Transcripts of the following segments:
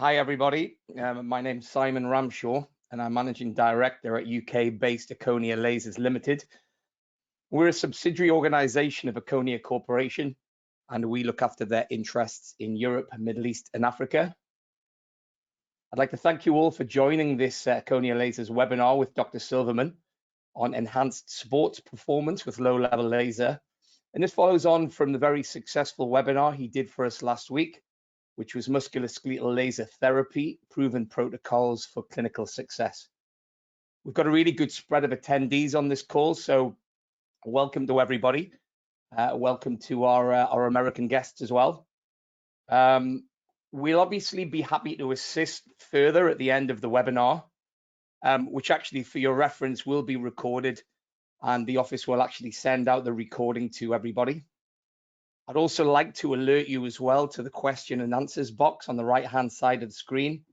Hi, everybody. My name's Simon Ramshaw, and I'm Managing Director at UK-based Erchonia Lasers Limited. We're a subsidiary organisation of Erchonia Corporation, and we look after their interests in Europe, Middle East, and Africa. I'd like to thank you all for joining this Erchonia Lasers webinar with Dr. Silverman on enhanced sports performance with low-level laser. And this follows on from the very successful webinar he did for us last week, which was musculoskeletal laser therapy, proven protocols for clinical success. We've got a really good spread of attendees on this call, so welcome to everybody. Welcome to our American guests as well. We'll obviously be happy to assist further at the end of the webinar, which actually for your reference will be recorded, and the office will actually send out the recording to everybody. I'd also like to alert you as well to the question and answers box on the right-hand side of the screen.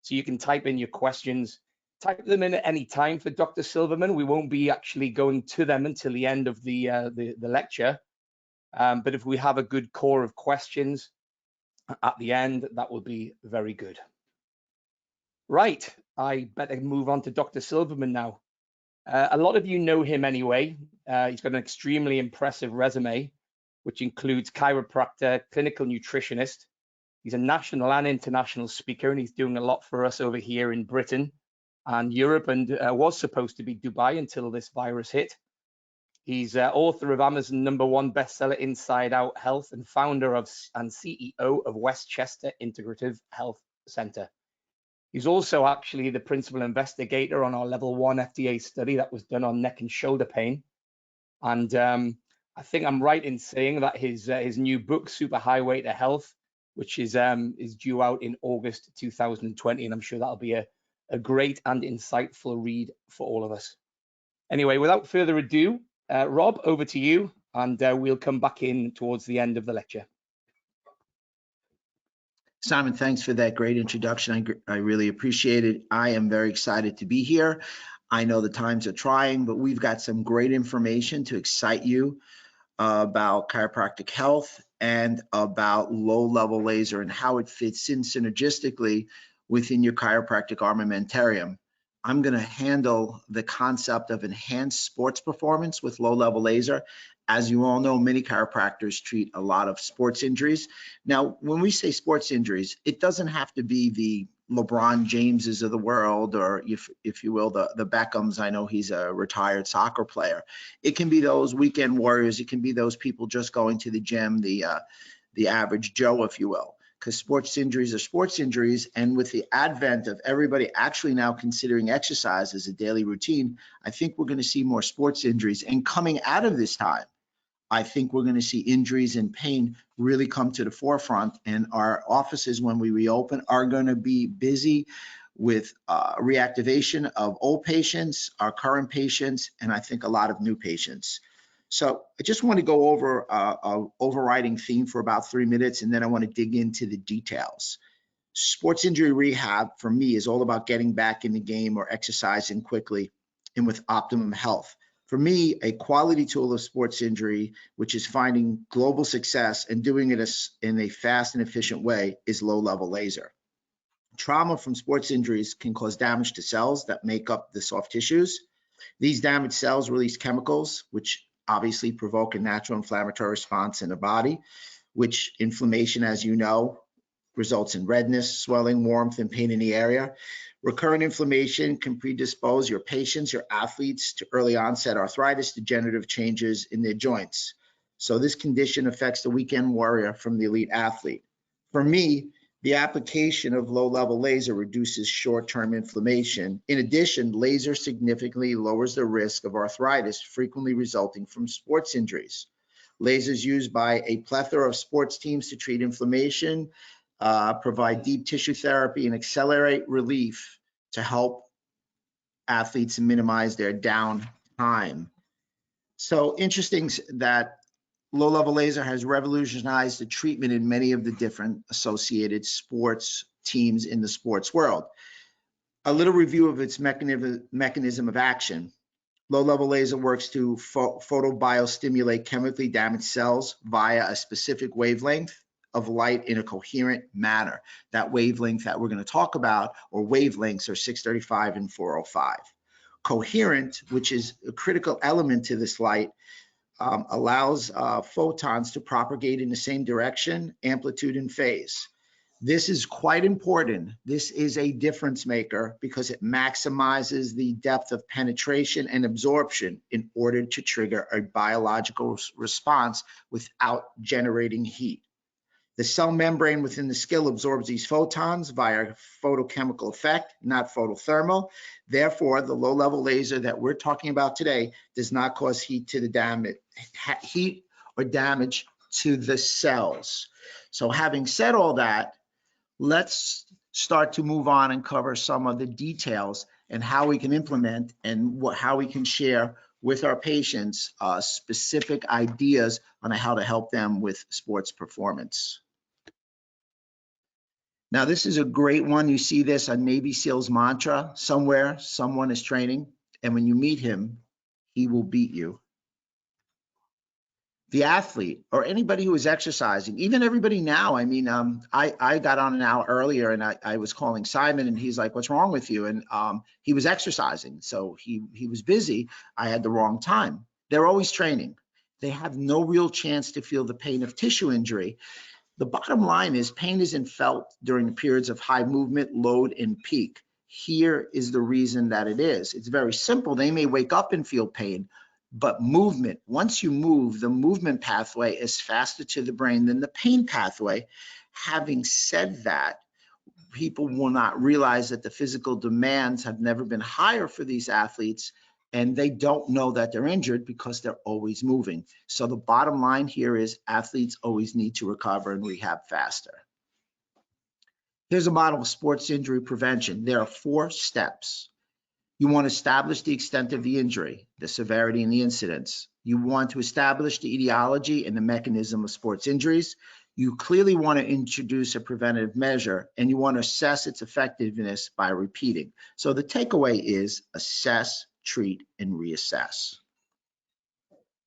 So you can type in your questions, type them in at any time for Dr. Silverman. We won't be actually going to them until the end of the lecture. But if we have a good core of questions at the end, that will be very good. Right, I better move on to Dr. Silverman now. A lot of you know him anyway. He's got an extremely impressive resume, which includes chiropractor, clinical nutritionist. He's a national and international speaker, and he's doing a lot for us over here in Britain and Europe, and was supposed to be Dubai until this virus hit. He's author of Amazon #1 bestseller Inside Out Health and founder of and CEO of Westchester Integrative Health Center. He's also actually the principal investigator on our level 1 FDA study that was done on neck and shoulder pain. And I think I'm right in saying that his new book, Superhighway to Health, which is due out in August 2020, and I'm sure that'll be a great and insightful read for all of us. Anyway, without further ado, Rob, over to you, and we'll come back in towards the end of the lecture. Simon, thanks for that great introduction. I really appreciate it. I am very excited to be here. I know the times are trying, but we've got some great information to excite you about chiropractic health and about low-level laser and how it fits in synergistically within your chiropractic armamentarium. I'm going to handle the concept of enhanced sports performance with low-level laser. As you all know, many chiropractors treat a lot of sports injuries. Now, when we say sports injuries, it doesn't have to be the LeBron Jameses of the world, or if you will, the Beckhams. I know he's a retired soccer player. It can be those weekend warriors. It can be those people just going to the gym, the average Joe, if you will, because sports injuries are sports injuries. And with the advent of everybody actually now considering exercise as a daily routine, I think we're going to see more sports injuries. And coming out of this time, I think we're going to see injuries and pain really come to the forefront, and our offices, when we reopen, are going to be busy with reactivation of old patients, our current patients, and I think a lot of new patients. So I just want to go over an overriding theme for about 3 minutes, and then I want to dig into the details. Sports injury rehab for me is all about getting back in the game or exercising quickly and with optimum health. For me, a quality tool of sports injury, which is finding global success and doing it in a fast and efficient way, is low-level laser. Trauma from sports injuries can cause damage to cells that make up the soft tissues. These damaged cells release chemicals, which obviously provoke a natural inflammatory response in the body, which inflammation, as you know, results in redness, swelling, warmth, and pain in the area. Recurrent inflammation can predispose your patients, your athletes, to early onset arthritis, degenerative changes in their joints. So this condition affects the weekend warrior from the elite athlete. For me, the application of low-level laser reduces short-term inflammation. In addition, laser significantly lowers the risk of arthritis, frequently resulting from sports injuries. Lasers used by a plethora of sports teams to treat inflammation, provide deep tissue therapy, and accelerate relief to help athletes minimize their downtime. So interesting that low-level laser has revolutionized the treatment in many of the different associated sports teams in the sports world. A little review of its mechanism of action. Low-level laser works to photobiostimulate chemically damaged cells via a specific wavelength of light in a coherent manner. That wavelength that we're going to talk about, or wavelengths, are 635 and 405. Coherent, which is a critical element to this light, allows photons to propagate in the same direction, amplitude, and phase. This is quite important. This is a difference maker because it maximizes the depth of penetration and absorption in order to trigger a biological response without generating heat. The cell membrane within the skill absorbs these photons via photochemical effect, not photothermal. Therefore, the low-level laser that we're talking about today does not cause heat or damage to the cells. So having said all that, let's start to move on and cover some of the details and how we can implement and how we can share with our patients specific ideas on how to help them with sports performance. Now, this is a great one. You see this on Navy SEAL's mantra. Somewhere, someone is training, and when you meet him, he will beat you. The athlete or anybody who is exercising, even everybody now. I mean, I got on an hour earlier and I was calling Simon and he's like, what's wrong with you? And he was exercising. So he was busy. I had the wrong time. They're always training. They have no real chance to feel the pain of tissue injury. The bottom line is pain isn't felt during the periods of high movement, load, and peak. Here is the reason that it is. It's very simple. They may wake up and feel pain, but movement, once you move, the movement pathway is faster to the brain than the pain pathway. Having said that, people will not realize that the physical demands have never been higher for these athletes, and they don't know that they're injured because they're always moving. So the bottom line here is athletes always need to recover and rehab faster. Here's a model of sports injury prevention. There are 4 steps. You want to establish the extent of the injury, the severity, and the incidence. You want to establish the etiology and the mechanism of sports injuries. You clearly want to introduce a preventative measure, and you want to assess its effectiveness by repeating. So the takeaway is assess, treat, and reassess.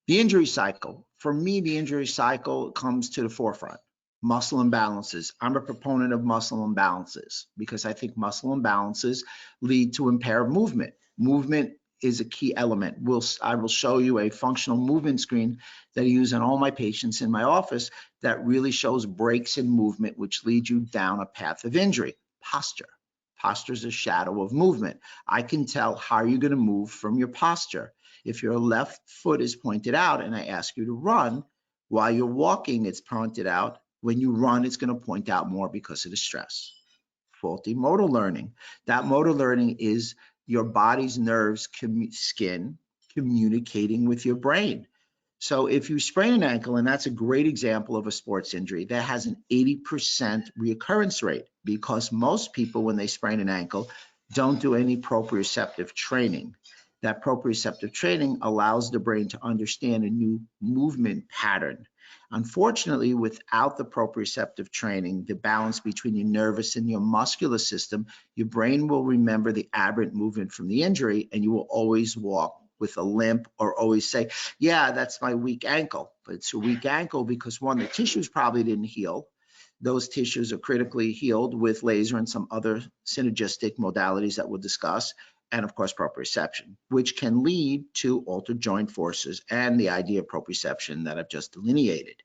The injury cycle. For me, the injury cycle comes to the forefront. Muscle imbalances. I'm a proponent of muscle imbalances because I think muscle imbalances lead to impaired movement. Movement is a key element. I will show you a functional movement screen that I use on all my patients in my office that really shows breaks in movement, which lead you down a path of injury. Posture. Posture is a shadow of movement. I can tell how you're going to move from your posture. If your left foot is pointed out and I ask you to run, while you're walking, it's pointed out. When you run, it's going to point out more because of the stress. Faulty motor learning. That motor learning is your body's nerves, skin communicating with your brain. So if you sprain an ankle, and that's a great example of a sports injury, that has an 80% reoccurrence rate because most people, when they sprain an ankle, don't do any proprioceptive training. That proprioceptive training allows the brain to understand a new movement pattern. Unfortunately, without the proprioceptive training, the balance between your nervous and your muscular system, your brain will remember the aberrant movement from the injury, and you will always walk with a limp or always say, yeah, that's my weak ankle. But it's a weak ankle because, one, the tissues probably didn't heal. Those tissues are critically healed with laser and some other synergistic modalities that we'll discuss. And of course, proprioception, which can lead to altered joint forces and the idea of proprioception that I've just delineated.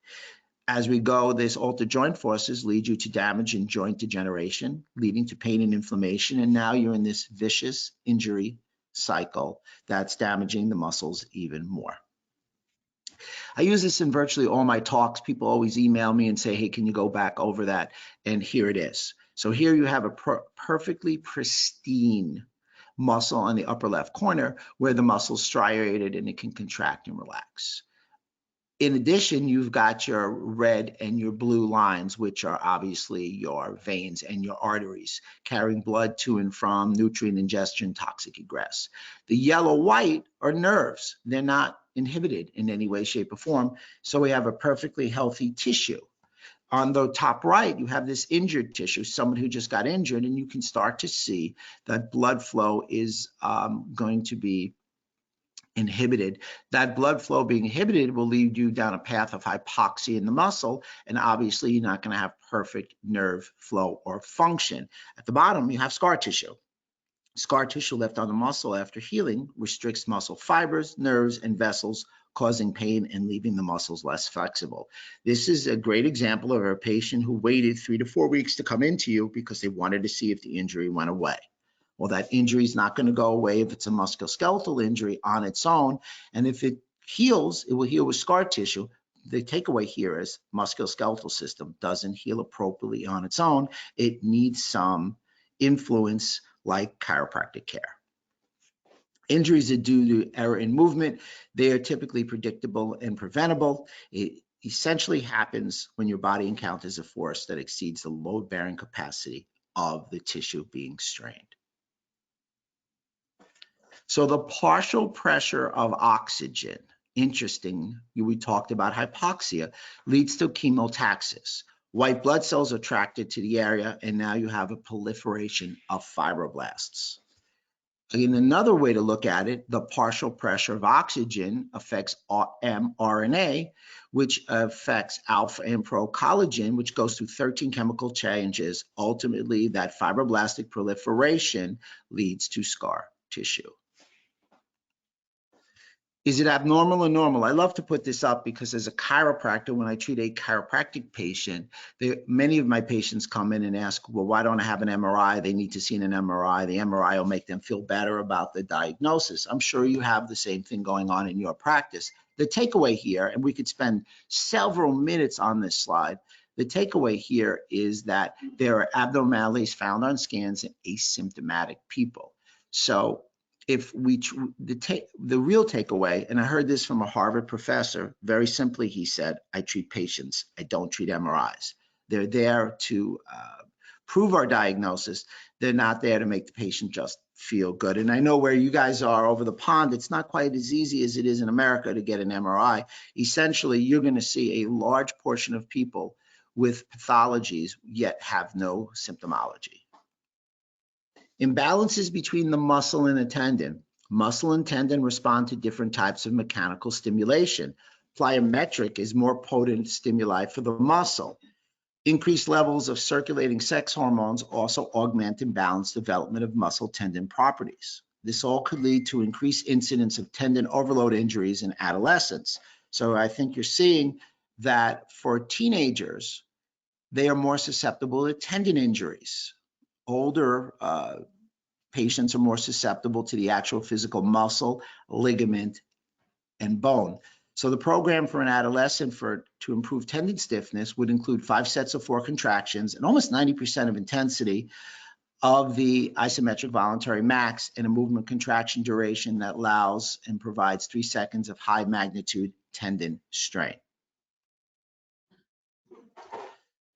As we go, this altered joint forces lead you to damage and joint degeneration, leading to pain and inflammation. And now you're in this vicious injury cycle that's damaging the muscles even more. I use this in virtually all my talks. People always email me and say, hey, can you go back over that? And here it is. So here you have a perfectly pristine muscle on the upper left corner where the muscle is striated and it can contract and relax. In addition, you've got your red and your blue lines, which are obviously your veins and your arteries carrying blood to and from nutrient ingestion, toxic egress. The yellow-white are nerves. They're not inhibited in any way, shape, or form. So we have a perfectly healthy tissue. On the top right, you have this injured tissue, someone who just got injured, and you can start to see that blood flow is going to be inhibited. That blood flow being inhibited will lead you down a path of hypoxia in the muscle, and obviously you're not going to have perfect nerve flow or function. At the bottom, you have scar tissue. Scar tissue left on the muscle after healing restricts muscle fibers, nerves, and vessels, causing pain and leaving the muscles less flexible. This is a great example of a patient who waited 3 to 4 weeks to come into you because they wanted to see if the injury went away. Well, that injury is not going to go away if it's a musculoskeletal injury on its own. And if it heals, it will heal with scar tissue. The takeaway here is musculoskeletal system doesn't heal appropriately on its own. It needs some influence like chiropractic care. Injuries are due to error in movement. They are typically predictable and preventable. It essentially happens when your body encounters a force that exceeds the load-bearing capacity of the tissue being strained. So the partial pressure of oxygen, interesting, we talked about hypoxia, leads to chemotaxis. White blood cells are attracted to the area, and now you have a proliferation of fibroblasts. Again, another way to look at it, the partial pressure of oxygen affects mRNA, which affects alpha and pro-collagen, which goes through 13 chemical changes. Ultimately, that fibroblastic proliferation leads to scar tissue. Is it abnormal or normal? I love to put this up because as a chiropractor, when I treat a chiropractic patient, many of my patients come in and ask, well, why don't I have an MRI? They need to see an MRI. The MRI will make them feel better about the diagnosis. I'm sure you have the same thing going on in your practice. The takeaway here, and we could spend several minutes on this slide, the takeaway here is that there are abnormalities found on scans in asymptomatic people. So if we, the real takeaway, and I heard this from a Harvard professor, very simply, he said, I treat patients, I don't treat MRIs. They're there to prove our diagnosis. They're not there to make the patient just feel good. And I know where you guys are over the pond, it's not quite as easy as it is in America to get an MRI. Essentially, you're going to see a large portion of people with pathologies yet have no symptomology. Imbalances between the muscle and the tendon. Muscle and tendon respond to different types of mechanical stimulation. Plyometric is more potent stimuli for the muscle. Increased levels of circulating sex hormones also augment and balance development of muscle tendon properties. This all could lead to increased incidence of tendon overload injuries in adolescents. So I think you're seeing that for teenagers, they are more susceptible to tendon injuries. Older patients are more susceptible to the actual physical muscle, ligament, and bone. So the program for an adolescent to improve tendon stiffness would include 5 sets of 4 contractions and almost 90% of intensity of the isometric voluntary max and a movement contraction duration that allows and provides 3 seconds of high magnitude tendon strain.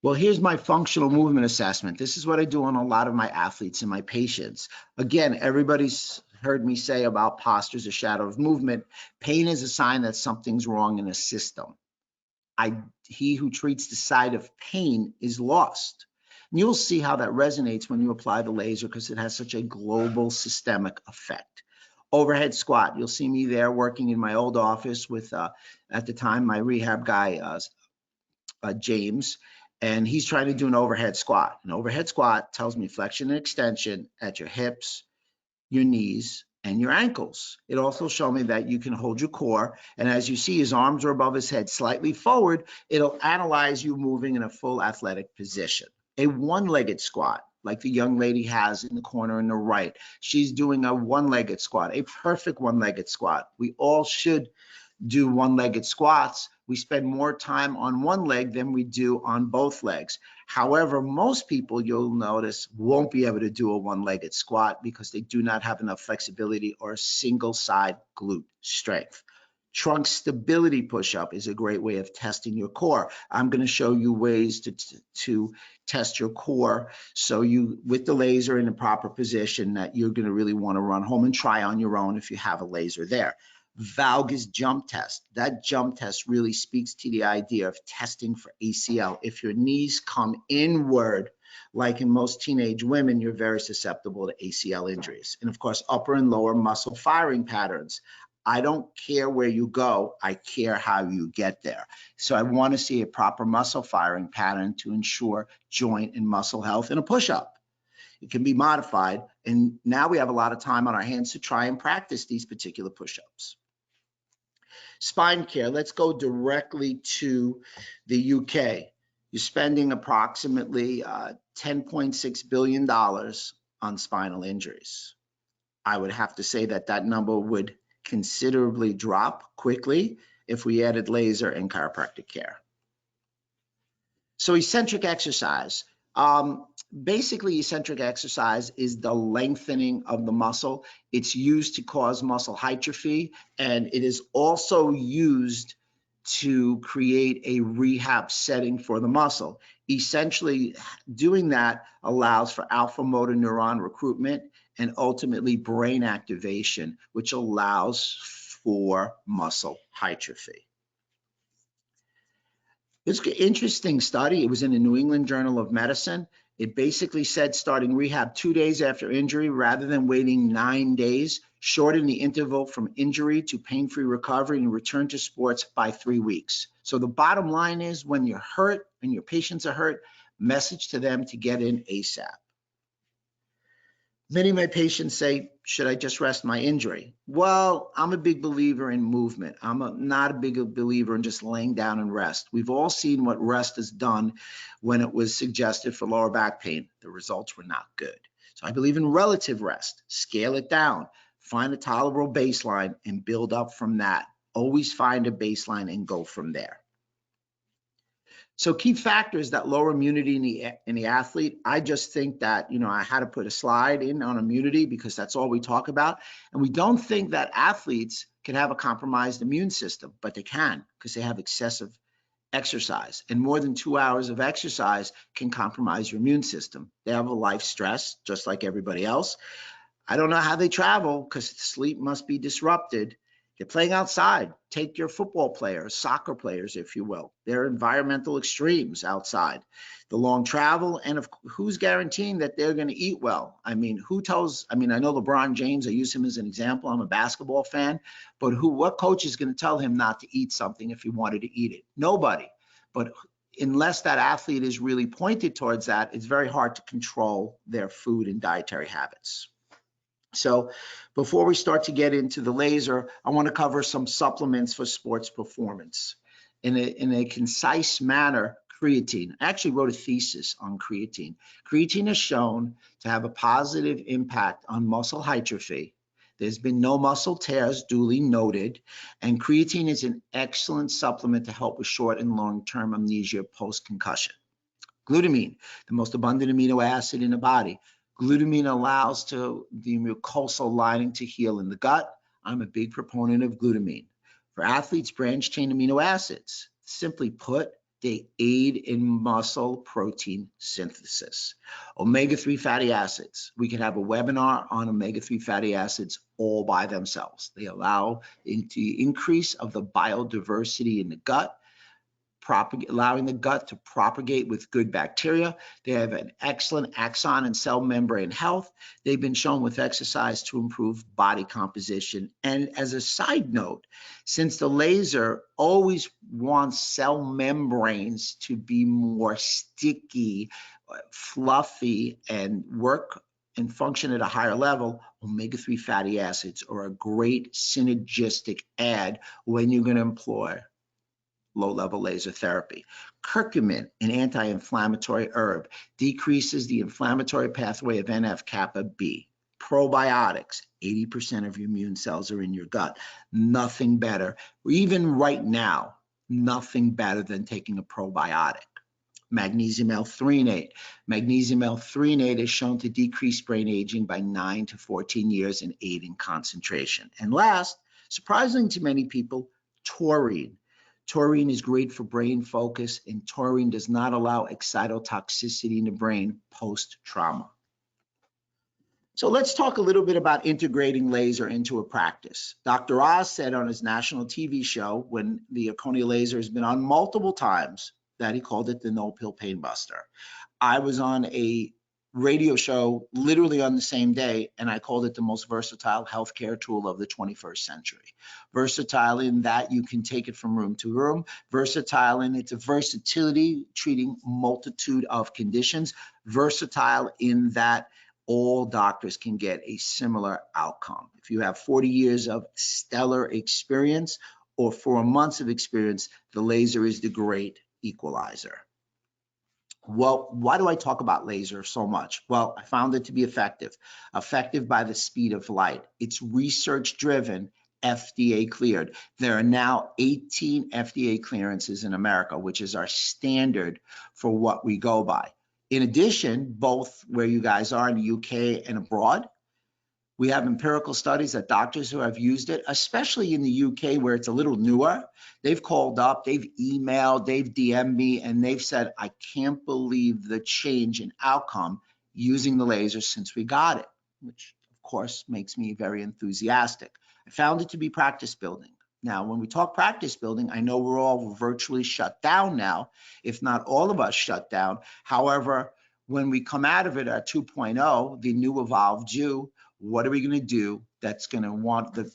Well, here's my functional movement assessment. This is what I do on a lot of my athletes and my patients. Again, everybody's heard me say about posture is a shadow of movement. Pain is a sign that something's wrong in a system. He who treats the side of pain is lost. And you'll see how that resonates when you apply the laser because it has such a global systemic effect. Overhead squat, you'll see me there working in my old office with, at the time, my rehab guy, James. And he's trying to do an overhead squat. An overhead squat tells me flexion and extension at your hips, your knees, and your ankles. It also shows me that you can hold your core. And as you see, his arms are above his head slightly forward. It'll analyze you moving in a full athletic position. A one-legged squat, like the young lady has in the corner on the right. She's doing a one-legged squat, a perfect one-legged squat. We all should do one-legged squats. We spend more time on one leg than we do on both legs. However, most people, you'll notice, won't be able to do a one-legged squat because they do not have enough flexibility or single side glute strength. Trunk stability push-up is a great way of testing your core. I'm going to show you ways to test your core so you, with the laser in the proper position, that you're going to really want to run home and try on your own if you have a laser there. Valgus jump test. That jump test really speaks to the idea of testing for ACL. If your knees come inward, like in most teenage women, you're very susceptible to ACL injuries. And of course, upper and lower muscle firing patterns. I don't care where you go, I care how you get there. So I want to see a proper muscle firing pattern to ensure joint and muscle health in a push-up. It can be modified, and now we have a lot of time on our hands to try and practice these particular push-ups. Spine care, let's go directly to the UK. You're spending approximately $10.6 billion on spinal injuries. I would have to say that that number would considerably drop quickly if we added laser and chiropractic care. So eccentric exercise. Basically, eccentric exercise is the lengthening of the muscle. It's used to cause muscle hypertrophy, and it is also used to create a rehab setting for the muscle. Essentially, doing that allows for alpha motor neuron recruitment and ultimately brain activation, which allows for muscle hypertrophy. It's an interesting study. It was in the New England Journal of Medicine. It basically said starting rehab 2 days after injury rather than waiting 9 days, shorten the interval from injury to pain-free recovery and return to sports by 3 weeks. So the bottom line is when you're hurt and your patients are hurt, message to them to get in ASAP. Many of my patients say, should I just rest my injury? Well, I'm a big believer in movement. I'm not a big believer in just laying down and rest. We've all seen what rest has done when it was suggested for lower back pain. The results were not good. So I believe in relative rest. Scale it down. Find a tolerable baseline and build up from that. Always find a baseline and go from there. So key factors that lower immunity in the athlete, I just think that, I had to put a slide in on immunity because that's all we talk about. And we don't think that athletes can have a compromised immune system, but they can because they have excessive exercise. And more than 2 hours of exercise can compromise your immune system. They have a life stress just like everybody else. I don't know how they travel because sleep must be disrupted. They're playing outside. Take your football players, soccer players, if you will. They're environmental extremes outside. The long travel, and who's guaranteeing that they're going to eat well? I know LeBron James, I use him as an example. I'm a basketball fan, but what coach is going to tell him not to eat something if he wanted to eat it? Nobody. But unless that athlete is really pointed towards that, it's very hard to control their food and dietary habits. So before we start to get into the laser, I want to cover some supplements for sports performance. In a concise manner, creatine. I actually wrote a thesis on creatine. Creatine is shown to have a positive impact on muscle hypertrophy. There's been no muscle tears duly noted, and creatine is an excellent supplement to help with short and long-term amnesia post-concussion. Glutamine, the most abundant amino acid in the body. Glutamine allows the mucosal lining to heal in the gut. I'm a big proponent of glutamine. For athletes, branched-chain amino acids. Simply put, they aid in muscle protein synthesis. Omega-3 fatty acids. We can have a webinar on omega-3 fatty acids all by themselves. They allow the increase of the biodiversity in the gut, allowing the gut to propagate with good bacteria. They have an excellent axon and cell membrane health. They've been shown with exercise to improve body composition. And as a side note, since the laser always wants cell membranes to be more sticky, fluffy, and work and function at a higher level, omega-3 fatty acids are a great synergistic add when you're going to employ low-level laser therapy. Curcumin, an anti-inflammatory herb, decreases the inflammatory pathway of NF-kappa B. Probiotics, 80% of your immune cells are in your gut. Nothing better, even right now, nothing better than taking a probiotic. Magnesium L-threonate. Magnesium L-threonate is shown to decrease brain aging by 9 to 14 years and aid in concentration. And last, surprising to many people, taurine. Taurine is great for brain focus, and taurine does not allow excitotoxicity in the brain post-trauma. So let's talk a little bit about integrating laser into a practice. Dr. Oz said on his national TV show, when the Erchonia laser has been on multiple times, that he called it the no-pill pain buster. I was on a radio show literally on the same day, and I called it the most versatile healthcare tool of the 21st century. Versatile in that you can take it from room to room, versatile in its versatility, treating multitude of conditions, versatile in that all doctors can get a similar outcome. If you have 40 years of stellar experience or 4 months of experience, the laser is the great equalizer. Well, why do I talk about laser so much? Well, I found it to be effective by the speed of light. It's research driven, FDA cleared. There are now 18 FDA clearances in America, which is our standard for what we go by. In addition, both where you guys are in the UK and abroad, we have empirical studies that doctors who have used it, especially in the UK where it's a little newer, they've called up, they've emailed, they've DM'd me, and they've said, I can't believe the change in outcome using the laser since we got it, which of course makes me very enthusiastic. I found it to be practice building. Now, when we talk practice building, I know we're all virtually shut down now, if not all of us shut down. However, when we come out of it at 2.0, the new evolved you, what are we going to do that's going to want to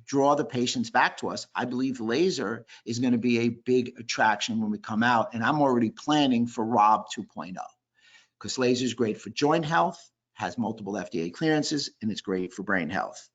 draw the patients back to us? I believe laser is going to be a big attraction when we come out, and I'm already planning for Rob 2.0 because laser is great for joint health, has multiple FDA clearances, and it's great for brain health.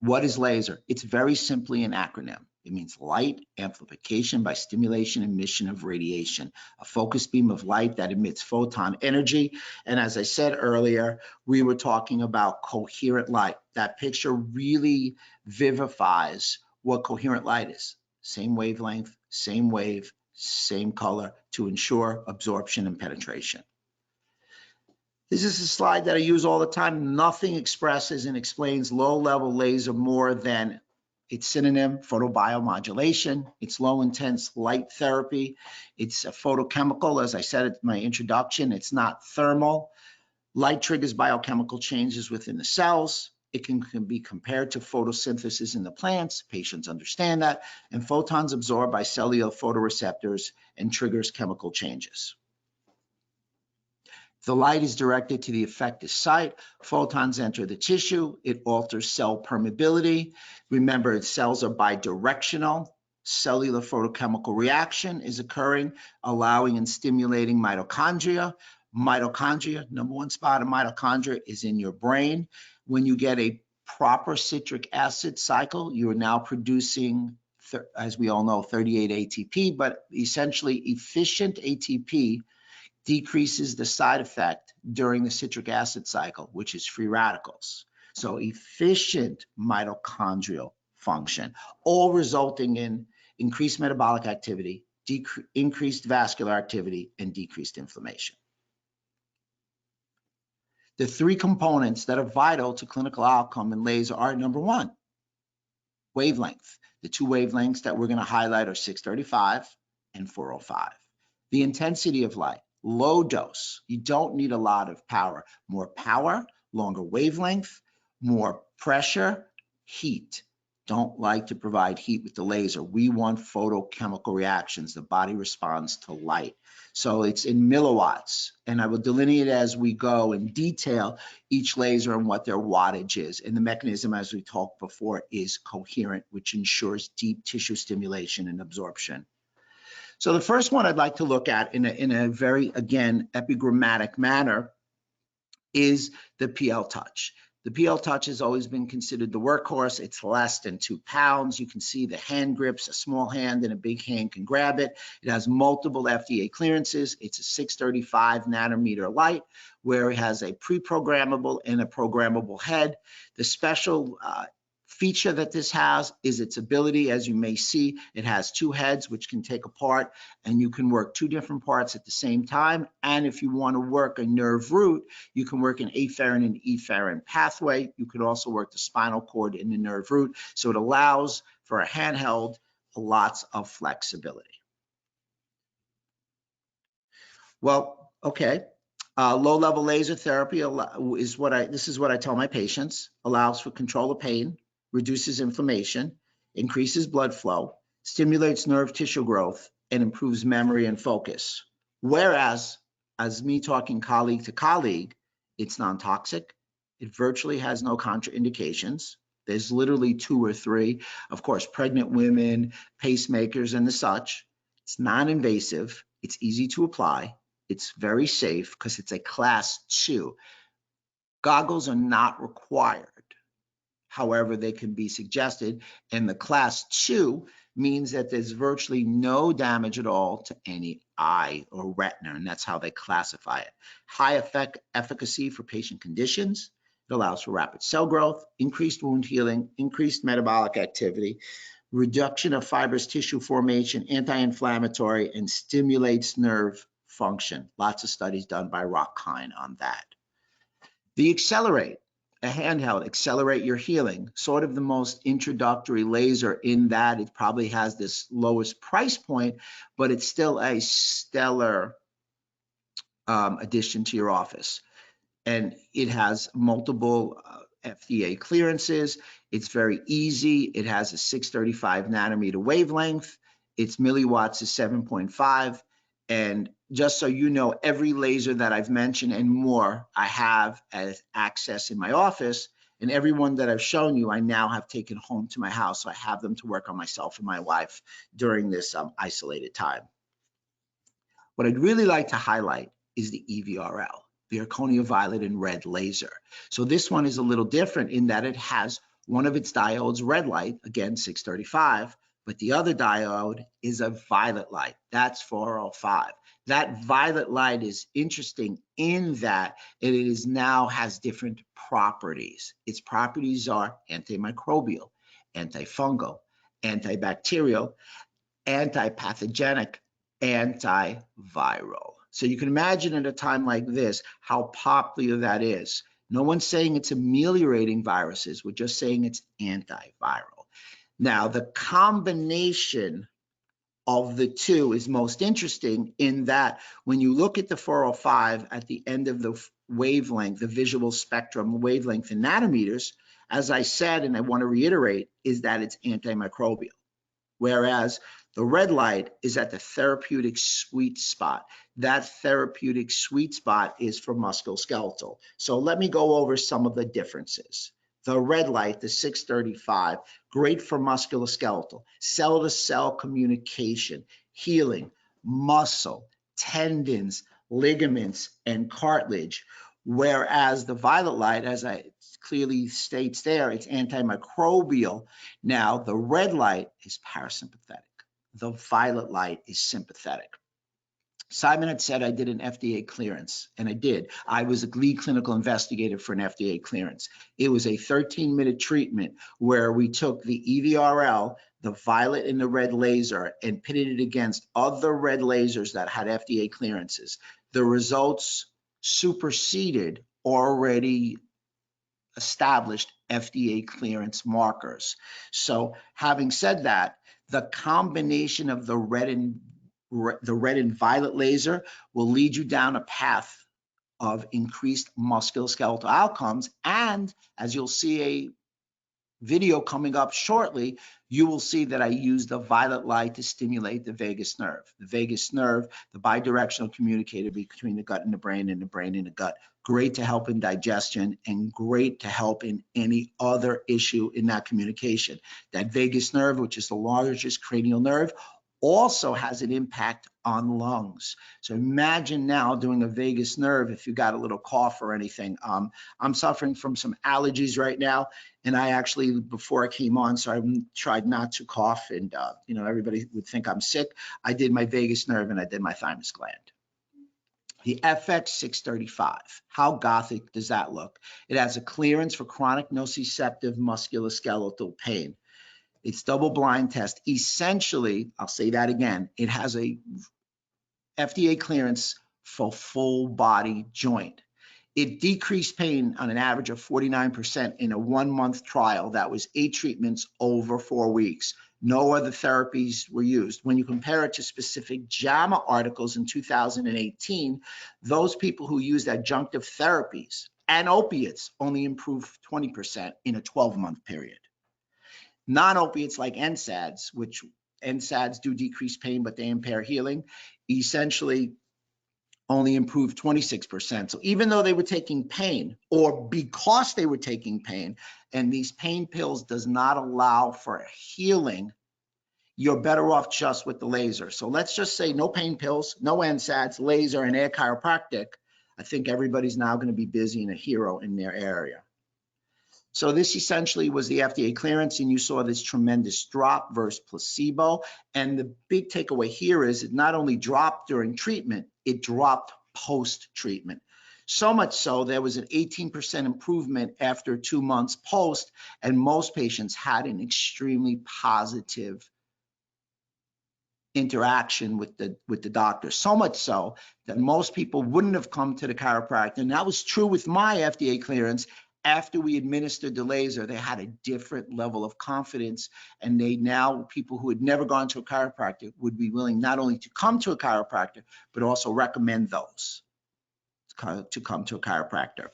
What is laser? It's very simply an acronym. It means light amplification by stimulation and emission of radiation, a focused beam of light that emits photon energy. And as I said earlier, we were talking about coherent light. That picture really vivifies what coherent light is. Same wavelength, same wave, same color to ensure absorption and penetration. This is a slide that I use all the time. Nothing expresses and explains low-level laser more than its synonym, photobiomodulation. It's low-intense light therapy. It's a photochemical, as I said in my introduction. It's not thermal. Light triggers biochemical changes within the cells. It can be compared to photosynthesis in the plants. Patients understand that. And photons absorbed by cellular photoreceptors and triggers chemical changes. The light is directed to the affected site. Photons enter the tissue. It alters cell permeability. Remember, cells are bidirectional. Cellular photochemical reaction is occurring, allowing and stimulating mitochondria. Mitochondria, number one spot of mitochondria is in your brain. When you get a proper citric acid cycle, you are now producing, as we all know, 38 ATP, but essentially efficient ATP decreases the side effect during the citric acid cycle, which is free radicals. So efficient mitochondrial function, all resulting in increased metabolic activity, increased vascular activity, and decreased inflammation. The three components that are vital to clinical outcome in laser are, number one, wavelength. The two wavelengths that we're going to highlight are 635 and 405. The intensity of light. Low dose. You don't need a lot of power. More power, longer wavelength, more pressure, heat. Don't like to provide heat with the laser. We want photochemical reactions. The body responds to light. So it's in milliwatts. And I will delineate as we go in detail each laser and what their wattage is. And the mechanism, as we talked before, is coherent, which ensures deep tissue stimulation and absorption. So the first one I'd like to look at in a very, again, epigrammatic manner is the PL Touch. The PL Touch has always been considered the workhorse. It's less than 2 pounds. You can see the hand grips, a small hand and a big hand can grab it. It has multiple FDA clearances. It's a 635 nanometer light where it has a pre-programmable and a programmable head. The special feature that this has is its ability, as you may see, it has 2 heads which can take apart and you can work 2 different parts at the same time. And if you want to work a nerve root, you can work an afferent and efferent pathway. You could also work the spinal cord in the nerve root. So it allows for a handheld lots of flexibility. Well, okay. Low-level laser therapy is this is what I tell my patients, allows for control of pain, reduces inflammation, increases blood flow, stimulates nerve tissue growth, and improves memory and focus. Whereas as me talking colleague to colleague, it's non-toxic. It virtually has no contraindications. There's literally 2 or 3. Of course, pregnant women, pacemakers, and the such. It's non-invasive. It's easy to apply. It's very safe because it's a class 2. Goggles are not required. However, they can be suggested. And the class 2 means that there's virtually no damage at all to any eye or retina, and that's how they classify it. High efficacy for patient conditions. It allows for rapid cell growth, increased wound healing, increased metabolic activity, reduction of fibrous tissue formation, anti-inflammatory, and stimulates nerve function. Lots of studies done by Rockine on that. The Accelerate, a handheld, accelerate your healing, sort of the most introductory laser in that it probably has this lowest price point, but it's still a stellar addition to your office. And it has multiple FDA clearances. It's very easy. It has a 635 nanometer wavelength. Its milliwatts is 7.5. And just so you know, every laser that I've mentioned and more, I have as access in my office. And every one that I've shown you, I now have taken home to my house. So I have them to work on myself and my wife during this isolated time. What I'd really like to highlight is the EVRL, the Erchonia violet and red laser. So this one is a little different in that it has one of its diodes red light, again 635, but the other diode is a violet light. That's 405. That violet light is interesting in that it is now has different properties. Its properties are antimicrobial, antifungal, antibacterial, antipathogenic, antiviral. So you can imagine at a time like this how popular that is. No one's saying it's ameliorating viruses. We're just saying it's antiviral. Now, the combination of the two is most interesting in that when you look at the 405 at the end of the wavelength, the visual spectrum wavelength in nanometers, as I said, and I want to reiterate, is that it's antimicrobial. Whereas the red light is at the therapeutic sweet spot. That therapeutic sweet spot is for musculoskeletal. So let me go over some of the differences. The red light, the 635, great for musculoskeletal, cell-to-cell communication, healing, muscle, tendons, ligaments, and cartilage. Whereas the violet light, as I clearly states there, it's antimicrobial. Now, the red light is parasympathetic. The violet light is sympathetic. Simon had said I did an FDA clearance, and I did. I was a lead clinical investigator for an FDA clearance. It was a 13-minute treatment where we took the EVRL, the violet and the red laser, and pitted it against other red lasers that had FDA clearances. The results superseded already established FDA clearance markers. So having said that, the combination of the red and violet laser will lead you down a path of increased musculoskeletal outcomes. And as you'll see a video coming up shortly, you will see that I use the violet light to stimulate the vagus nerve. The vagus nerve, the bidirectional communicator between the gut and the brain and the gut. Great to help in digestion and great to help in any other issue in that communication. That vagus nerve, which is the largest cranial nerve, also has an impact on lungs. So imagine now doing a vagus nerve if you got a little cough or anything. I'm suffering from some allergies right now, and I actually, before I came on, so I tried not to cough, and everybody would think I'm sick. I did my vagus nerve and I did my thymus gland. The FX635, how gothic does that look? It has a clearance for chronic nociceptive musculoskeletal pain. It's double-blind test. Essentially, I'll say that again, it has a FDA clearance for full body joint. It decreased pain on an average of 49% in a 1-month trial. That was 8 treatments over 4 weeks. No other therapies were used. When you compare it to specific JAMA articles in 2018, those people who used adjunctive therapies and opiates only improved 20% in a 12-month period. Non-opiates like NSAIDs, which NSAIDs do decrease pain, but they impair healing. Essentially, only improved 26%. So even though they were taking pain, or because they were taking pain, and these pain pills does not allow for healing, you're better off just with the laser. So let's just say no pain pills, no NSAIDs, laser, and air chiropractic. I think everybody's now going to be busy and a hero in their area. So this essentially was the FDA clearance, and you saw this tremendous drop versus placebo. And the big takeaway here is it not only dropped during treatment, it dropped post-treatment. So much so, there was an 18% improvement after 2 months post, and most patients had an extremely positive interaction with the doctor. So much so that most people wouldn't have come to the chiropractor. And that was true with my FDA clearance. After we administered the laser, they had a different level of confidence, and they now, people who had never gone to a chiropractor would be willing not only to come to a chiropractor, but also recommend those to come to a chiropractor.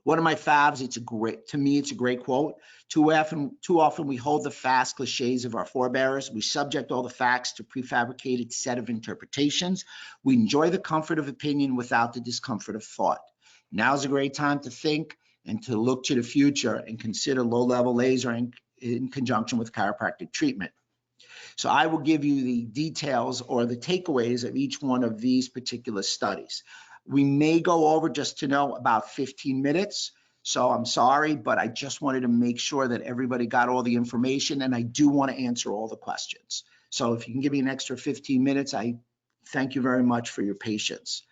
One of my faves, to me, it's a great quote. Too often we hold the fast cliches of our forebears. We subject all the facts to prefabricated set of interpretations. We enjoy the comfort of opinion without the discomfort of thought. Now's a great time to think and to look to the future and consider low-level laser in conjunction with chiropractic treatment. So I will give you the details or the takeaways of each one of these particular studies. We may go over, just to know, about 15 minutes. So I'm sorry, but I just wanted to make sure that everybody got all the information, and I do want to answer all the questions. So if you can give me an extra 15 minutes, I thank you very much for your patience.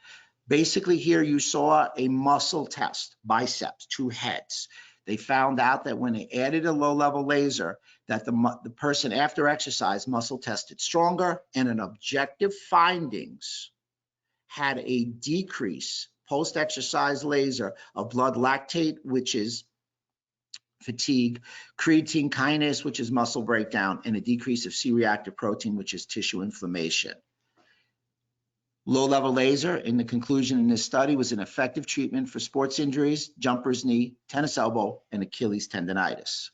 Basically here you saw a muscle test, biceps, 2 heads. They found out that when they added a low-level laser, that the person after exercise muscle tested stronger, and an objective findings had a decrease post-exercise laser of blood lactate, which is fatigue, creatine kinase, which is muscle breakdown, and a decrease of C-reactive protein, which is tissue inflammation. Low-level laser, in the conclusion in this study, was an effective treatment for sports injuries, jumper's knee, tennis elbow, and Achilles tendonitis.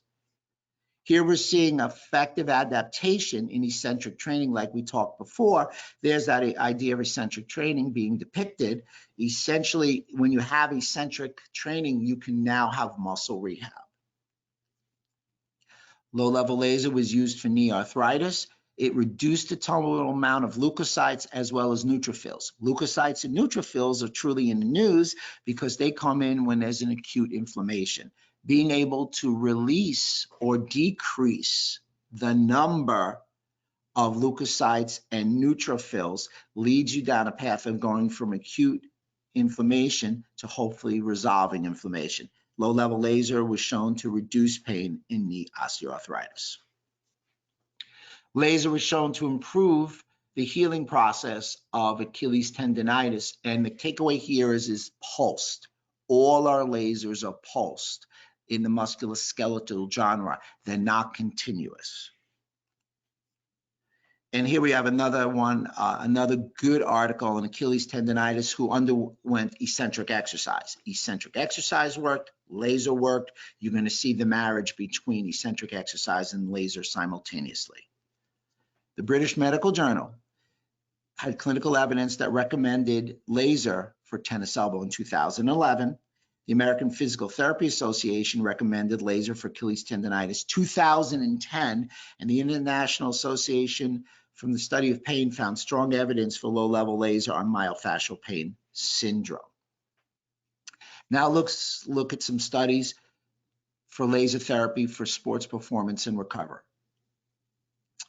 Here we're seeing effective adaptation in eccentric training like we talked before. There's that idea of eccentric training being depicted. Essentially, when you have eccentric training, you can now have muscle rehab. Low-level laser was used for knee arthritis. It reduced the total amount of leukocytes as well as neutrophils. Leukocytes and neutrophils are truly in the news because they come in when there's an acute inflammation. Being able to release or decrease the number of leukocytes and neutrophils leads you down a path of going from acute inflammation to hopefully resolving inflammation. Low-level laser was shown to reduce pain in knee osteoarthritis. Laser was shown to improve the healing process of Achilles tendonitis, and the takeaway here is pulsed. All our lasers are pulsed in the musculoskeletal genre. They're not continuous. And here we have another one, another good article on Achilles tendonitis who underwent eccentric exercise. Eccentric exercise worked, laser worked. You're going to see the marriage between eccentric exercise and laser simultaneously. The British Medical Journal had clinical evidence that recommended laser for tennis elbow in 2011. The American Physical Therapy Association recommended laser for Achilles tendonitis 2010, and the International Association from the Study of Pain found strong evidence for low-level laser on myofascial pain syndrome. Now let's look at some studies for laser therapy for sports performance and recovery.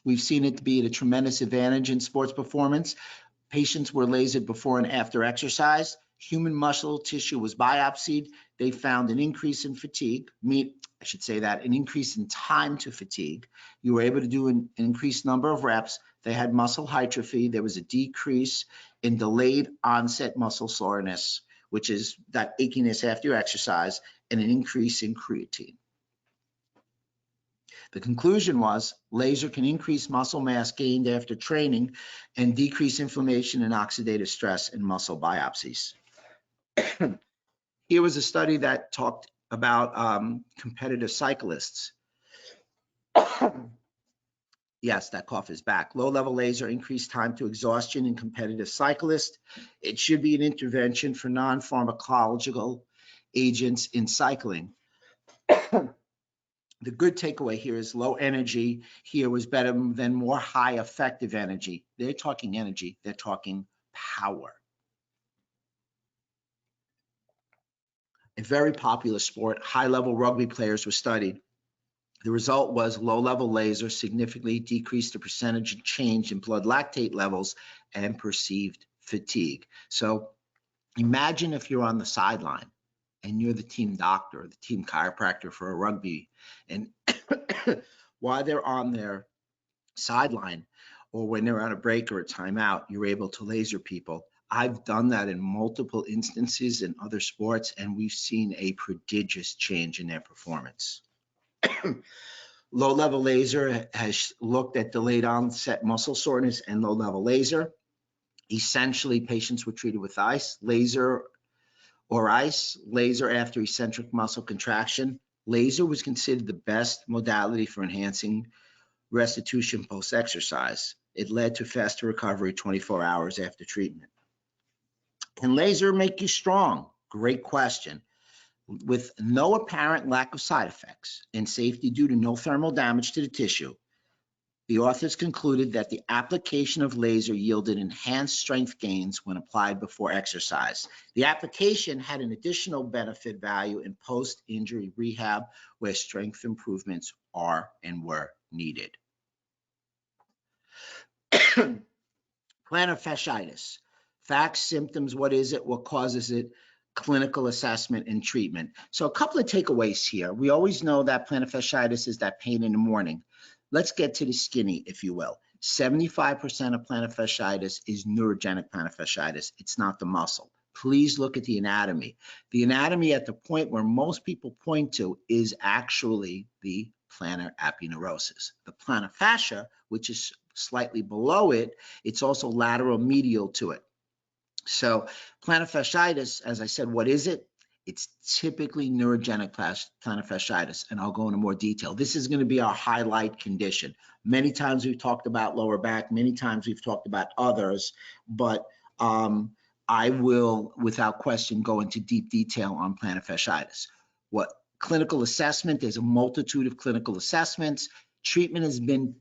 We've seen it to be a tremendous advantage in sports performance. Patients were lasered before and after exercise. Human muscle tissue was biopsied. They found an increase in fatigue, an increase in time to fatigue. You were able to do an increased number of reps. They had muscle hypertrophy. There was a decrease in delayed onset muscle soreness, which is that achiness after you exercise, and an increase in creatine. The conclusion was laser can increase muscle mass gained after training and decrease inflammation and oxidative stress in muscle biopsies. Here was a study that talked about competitive cyclists. Yes, that cough is back. Low-level laser increased time to exhaustion in competitive cyclists. It should be an intervention for non-pharmacological agents in cycling. The good takeaway here is low energy here was better than more high effective energy. They're talking energy, they're talking power. A very popular sport, high-level rugby players were studied. The result was low-level laser significantly decreased the percentage of change in blood lactate levels and perceived fatigue. So imagine if you're on the sideline and you're the team doctor or the team chiropractor for a rugby, and while they're on their sideline or when they're on a break or a timeout, you're able to laser people. I've done that in multiple instances in other sports, and we've seen a prodigious change in their performance. Low-level laser has looked at delayed onset muscle soreness and low-level laser. Essentially, patients were treated with ice, laser after eccentric muscle contraction. Laser was considered the best modality for enhancing restitution post-exercise. It led to faster recovery 24 hours after treatment. Can laser make you strong? Great question. With no apparent lack of side effects and safety due to no thermal damage to the tissue, the authors concluded that the application of laser yielded enhanced strength gains when applied before exercise. The application had an additional benefit value in post-injury rehab where strength improvements are and were needed. Plantar fasciitis. Facts, symptoms, what is it, what causes it, clinical assessment and treatment. So a couple of takeaways here. We always know that plantar fasciitis is that pain in the morning. Let's get to the skinny, if you will. 75% of plantar fasciitis is neurogenic plantar fasciitis. It's not the muscle. Please look at the anatomy. The anatomy at the point where most people point to is actually the plantar aponeurosis. The plantar fascia, which is slightly below it, it's also lateral medial to it. So plantar fasciitis, as I said, what is it? It's typically neurogenic plantar fasciitis, and I'll go into more detail. This is going to be our highlight condition. Many times we've talked about lower back, many times we've talked about others, but I will, without question, go into deep detail on plantar fasciitis. What clinical assessment, there's a multitude of clinical assessments. Treatment has been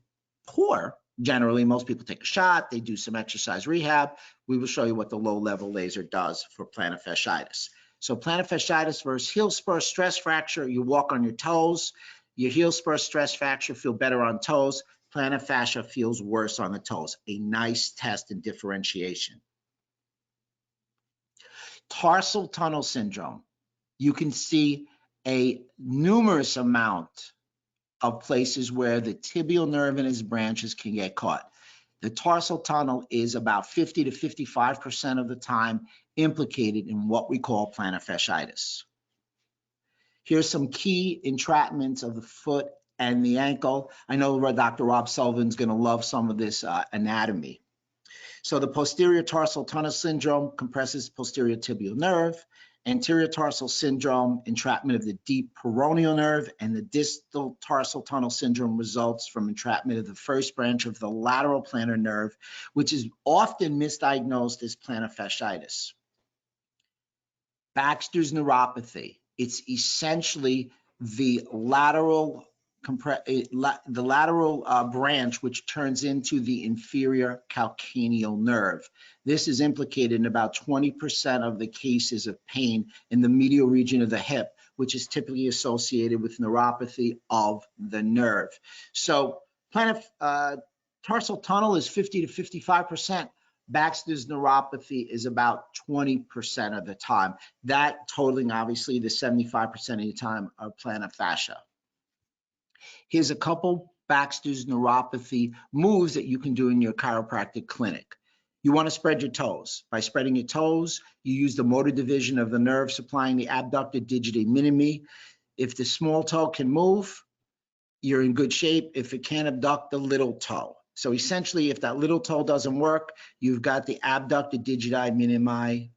poor. Generally, most people take a shot, they do some exercise rehab. We will show you what the low-level laser does for plantar fasciitis. So plantar fasciitis versus heel spur stress fracture, you walk on your toes. Your heel spur stress fracture feel better on toes. Plantar fascia feels worse on the toes. A nice test and differentiation. Tarsal tunnel syndrome. You can see a numerous amount of places where the tibial nerve and its branches can get caught. The tarsal tunnel is about 50 to 55% of the time implicated in what we call plantar fasciitis. Here's some key entrapments of the foot and the ankle. I know Dr. Rob Sullivan's going to love some of this anatomy. So the posterior tarsal tunnel syndrome compresses posterior tibial nerve. Anterior tarsal syndrome, entrapment of the deep peroneal nerve, and the distal tarsal tunnel syndrome results from entrapment of the first branch of the lateral plantar nerve, which is often misdiagnosed as plantar fasciitis. Baxter's neuropathy. It's essentially the lateral branch which turns into the inferior calcaneal nerve. This is implicated in about 20% of the cases of pain in the medial region of the hip, which is typically associated with neuropathy of the nerve. So plantar tarsal tunnel is 50 to 55%. Baxter's neuropathy is about 20% of the time. That totaling obviously the 75% of the time of plantar fascia. Here's a couple Baxter's neuropathy moves that you can do in your chiropractic clinic. You want to spread your toes. By spreading your toes, you use the motor division of the nerve supplying the abductor digitae minimi. If the small toe can move, you're in good shape. If it can't abduct the little toe. So essentially, if that little toe doesn't work, you've got the abductor digitae minimi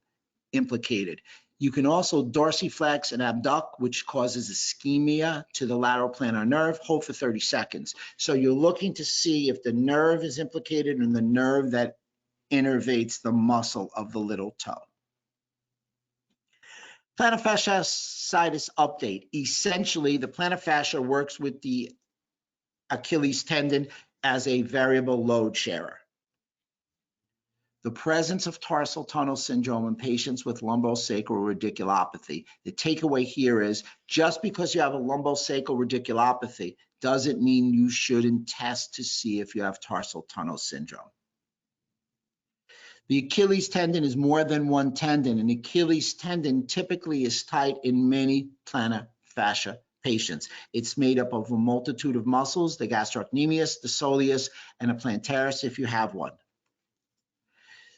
implicated. You can also dorsiflex and abduct, which causes ischemia to the lateral plantar nerve. Hold for 30 seconds. So you're looking to see if the nerve is implicated in the nerve that innervates the muscle of the little toe. Plantar fasciitis update. Essentially, the plantar fascia works with the Achilles tendon as a variable load sharer. The presence of tarsal tunnel syndrome in patients with lumbosacral radiculopathy. The takeaway here is just because you have a lumbosacral radiculopathy doesn't mean you shouldn't test to see if you have tarsal tunnel syndrome. The Achilles tendon is more than one tendon. An Achilles tendon typically is tight in many plantar fascia patients. It's made up of a multitude of muscles, the gastrocnemius, the soleus, and a plantaris if you have one.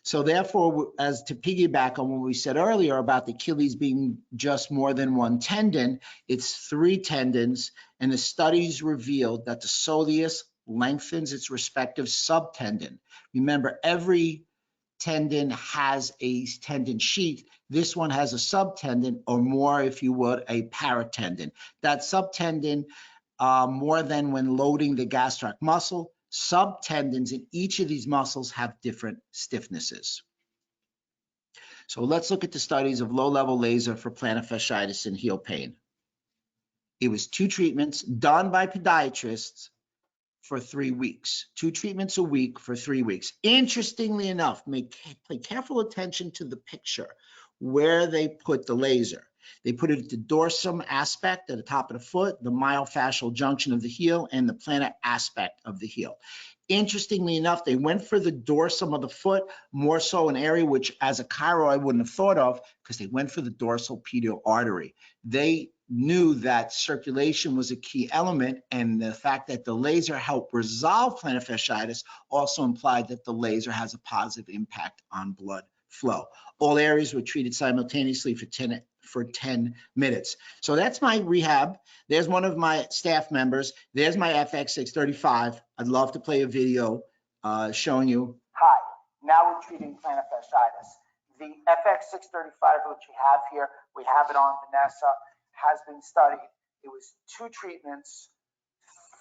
So therefore, as to piggyback on what we said earlier about the Achilles being just more than one tendon, it's 3 tendons, and the studies revealed that the soleus lengthens its respective subtendon. Remember, every tendon has a tendon sheath. This one has a subtendon, or more, if you would, a paratendon. That subtendon, more than when loading the gastric muscle, subtendons in each of these muscles have different stiffnesses. So let's look at the studies of low-level laser for plantar fasciitis and heel pain. It was 2 treatments done by podiatrists for 3 weeks. 2 treatments a week for 3 weeks. Interestingly enough, pay careful attention to the picture where they put the laser. They put it at the dorsum aspect at the top of the foot, the myofascial junction of the heel, and the plantar aspect of the heel. Interestingly enough, they went for the dorsum of the foot, more so an area which as a chiro I wouldn't have thought of, because they went for the dorsal pedial artery. They knew that circulation was a key element, and the fact that the laser helped resolve plantar fasciitis also implied that the laser has a positive impact on blood flow. All areas were treated simultaneously for 10 minutes. So that's my rehab. There's one of my staff members. There's my FX635. I'd love to play a video showing you. Hi, now we're treating plantar fasciitis. The FX635, which we have here, we have it on Vanessa, has been studied. It was 2 treatments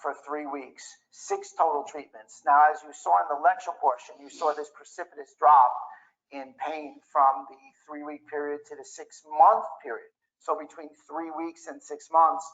for 3 weeks, 6 total treatments. Now, as you saw in the lecture portion, you saw this precipitous drop in pain from the 3-week period to the 6-month period. So between 3 weeks and 6 months,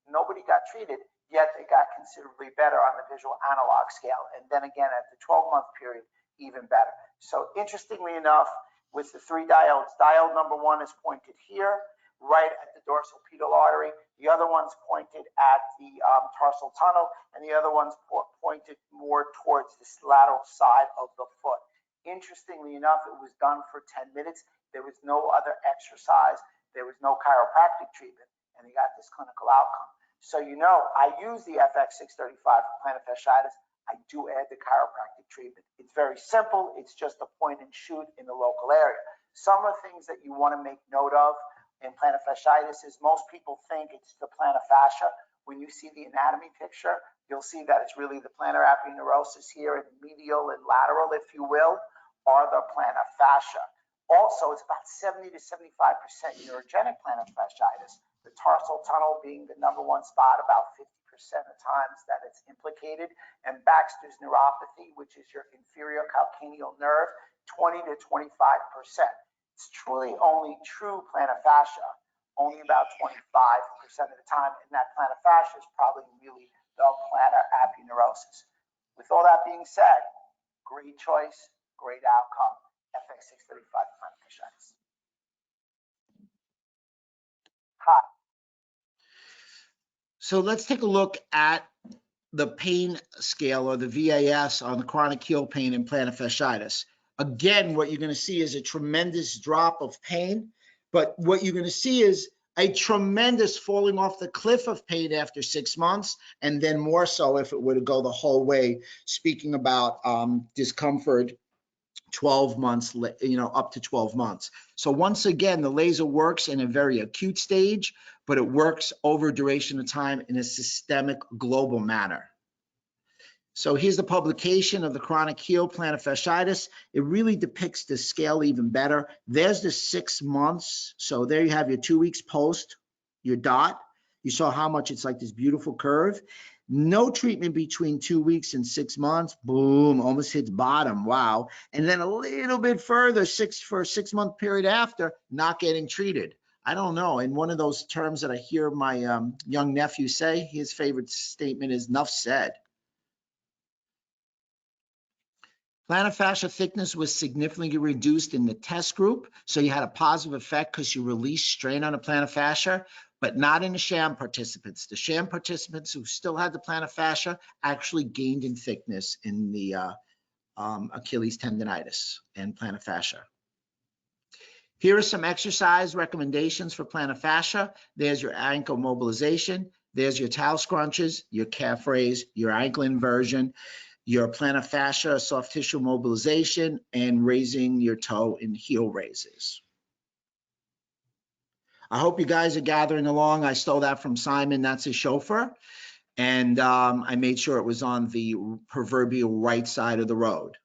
nobody got treated, yet they got considerably better on the visual analog scale. And then again, at the 12-month period, even better. So interestingly enough, with the 3 diodes, diode number 1 is pointed here, right at the dorsal pedal artery. The other one's pointed at the tarsal tunnel, and the other one's pointed more towards this lateral side of the foot. Interestingly enough, it was done for 10 minutes. There was no other exercise. There was no chiropractic treatment, and they got this clinical outcome. So, you know, I use the FX635 for plantar fasciitis. I do add the chiropractic treatment. It's very simple. It's just a point and shoot in the local area. Some of the things that you want to make note of in plantar fasciitis is most people think it's the plantar fascia. When you see the anatomy picture, you'll see that it's really the plantar aponeurosis here, and medial and lateral, if you will, are the plantar fascia. Also, it's about 70 to 75% neurogenic plantar fasciitis, the tarsal tunnel being the number 1 spot, about 50% of times that it's implicated, and Baxter's neuropathy, which is your inferior calcaneal nerve, 20 to 25%. It's truly only true plantar fascia, only about 25% of the time, and that plantar fascia is probably really the plantar aponeurosis. With all that being said, great choice, great outcome, FX635 plantar fasciitis. Hi. So let's take a look at the pain scale, or the VAS, on the chronic heel pain and plantar fasciitis. Again, what you're going to see is a tremendous drop of pain, but what you're going to see is a tremendous falling off the cliff of pain after 6 months, and then more so if it were to go the whole way, speaking about discomfort 12 months, up to 12 months. So once again, the laser works in a very acute stage, but it works over duration of time in a systemic global manner. So here's the publication of the chronic heel plantar fasciitis. It really depicts the scale even better. There's the 6 months. So there you have your 2 weeks post, your dot. You saw how much it's like this beautiful curve. No treatment between 2 weeks and 6 months. Boom, almost hits bottom. Wow. And then a little bit further, for a 6 month period after, not getting treated. I don't know. And one of those terms that I hear my young nephew say, his favorite statement is "Nuff said." Plantar fascia thickness was significantly reduced in the test group, so you had a positive effect because you released strain on the plantar fascia, but not in the sham participants. The sham participants who still had the plantar fascia actually gained in thickness in the Achilles tendonitis and plantar fascia. Here are some exercise recommendations for plantar fascia. There's your ankle mobilization. There's your towel scrunches, your calf raise, your ankle inversion, your plantar fascia soft tissue mobilization, and raising your toe in heel raises. I hope you guys are gathering along. I stole that from Simon, that's his chauffeur. And I made sure it was on the proverbial right side of the road.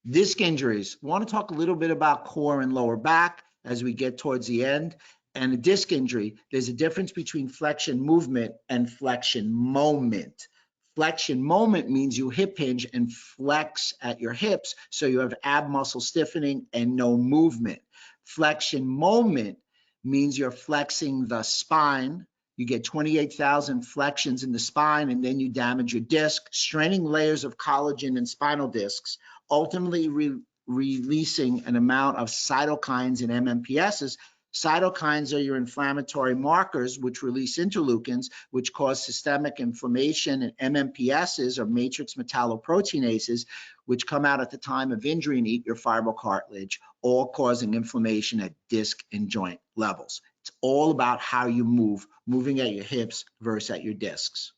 Disc injuries. I want to talk a little bit about core and lower back as we get towards the end. And a disc injury, there's a difference between flexion movement and flexion moment. Flexion moment means you hip hinge and flex at your hips, so you have ab muscle stiffening and no movement. Flexion moment means you're flexing the spine. You get 28,000 flexions in the spine, and then you damage your disc, straining layers of collagen and spinal discs, ultimately releasing an amount of cytokines and MMPSs. Cytokines are your inflammatory markers, which release interleukins, which cause systemic inflammation, and MMPSs are matrix metalloproteinases, which come out at the time of injury and eat your fibrocartilage, all causing inflammation at disc and joint levels. It's all about how you move, moving at your hips versus at your discs.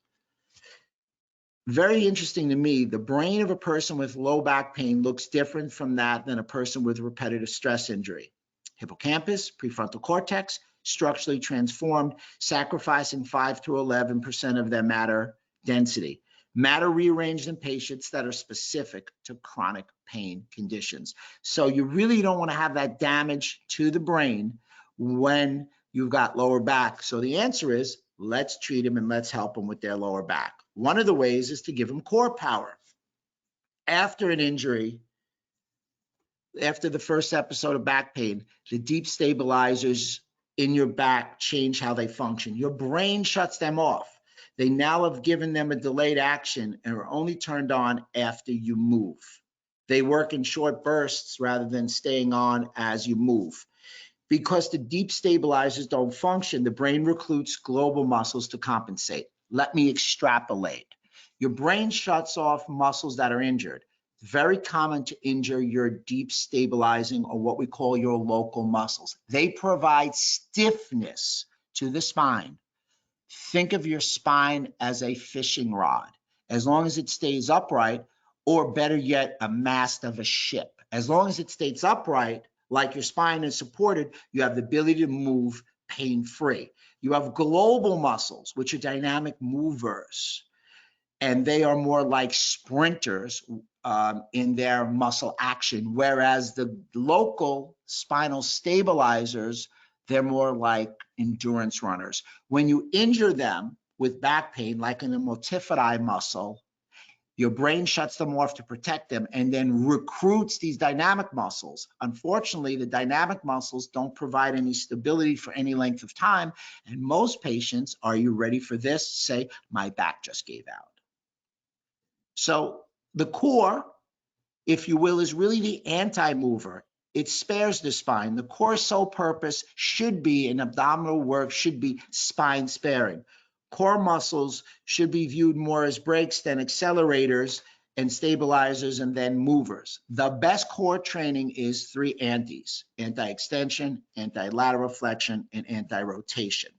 Very interesting to me, the brain of a person with low back pain looks different from that than a person with repetitive stress injury. Hippocampus, prefrontal cortex, structurally transformed, sacrificing 5 to 11% of their matter density. Matter rearranged in patients that are specific to chronic pain conditions. So you really don't want to have that damage to the brain when you've got lower back. So the answer is, let's treat them and let's help them with their lower back. One of the ways is to give them core power. After an injury, after the first episode of back pain, the deep stabilizers in your back change how they function. Your brain shuts them off. They now have given them a delayed action and are only turned on after you move. They work in short bursts rather than staying on as you move. Because the deep stabilizers don't function, the brain recruits global muscles to compensate. Let me extrapolate. Your brain shuts off muscles that are injured. It's very common to injure your deep stabilizing, or what we call your local muscles. They provide stiffness to the spine. Think of your spine as a fishing rod. As long as it stays upright, or better yet, a mast of a ship. As long as it stays upright, like your spine is supported, you have the ability to move pain-free. You have global muscles, which are dynamic movers, and they are more like sprinters in their muscle action, whereas the local spinal stabilizers, they're more like endurance runners. When you injure them with back pain, like in the multifidi muscle, your brain shuts them off to protect them and then recruits these dynamic muscles. Unfortunately, the dynamic muscles don't provide any stability for any length of time. And most patients, are you ready for this? Say, my back just gave out. So the core, if you will, is really the anti-mover. It spares the spine. The core's sole purpose should be, in abdominal work, should be spine sparing. Core muscles should be viewed more as brakes than accelerators and stabilizers and then movers. The best core training is 3 antis: anti-extension, anti-lateral flexion, and anti-rotation.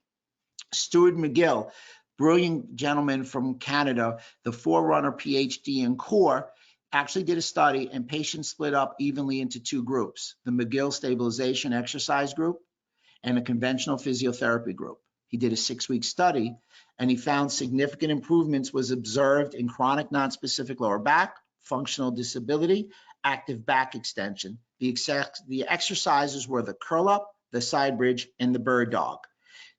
Stuart McGill, brilliant gentleman from Canada, the forerunner PhD in core, actually did a study, and patients split up evenly into 2 groups: the McGill stabilization exercise group and a conventional physiotherapy group. He did a 6-week study, and he found significant improvements was observed in chronic nonspecific lower back, functional disability, active back extension. The exercises were the curl up, the side bridge, and the bird dog.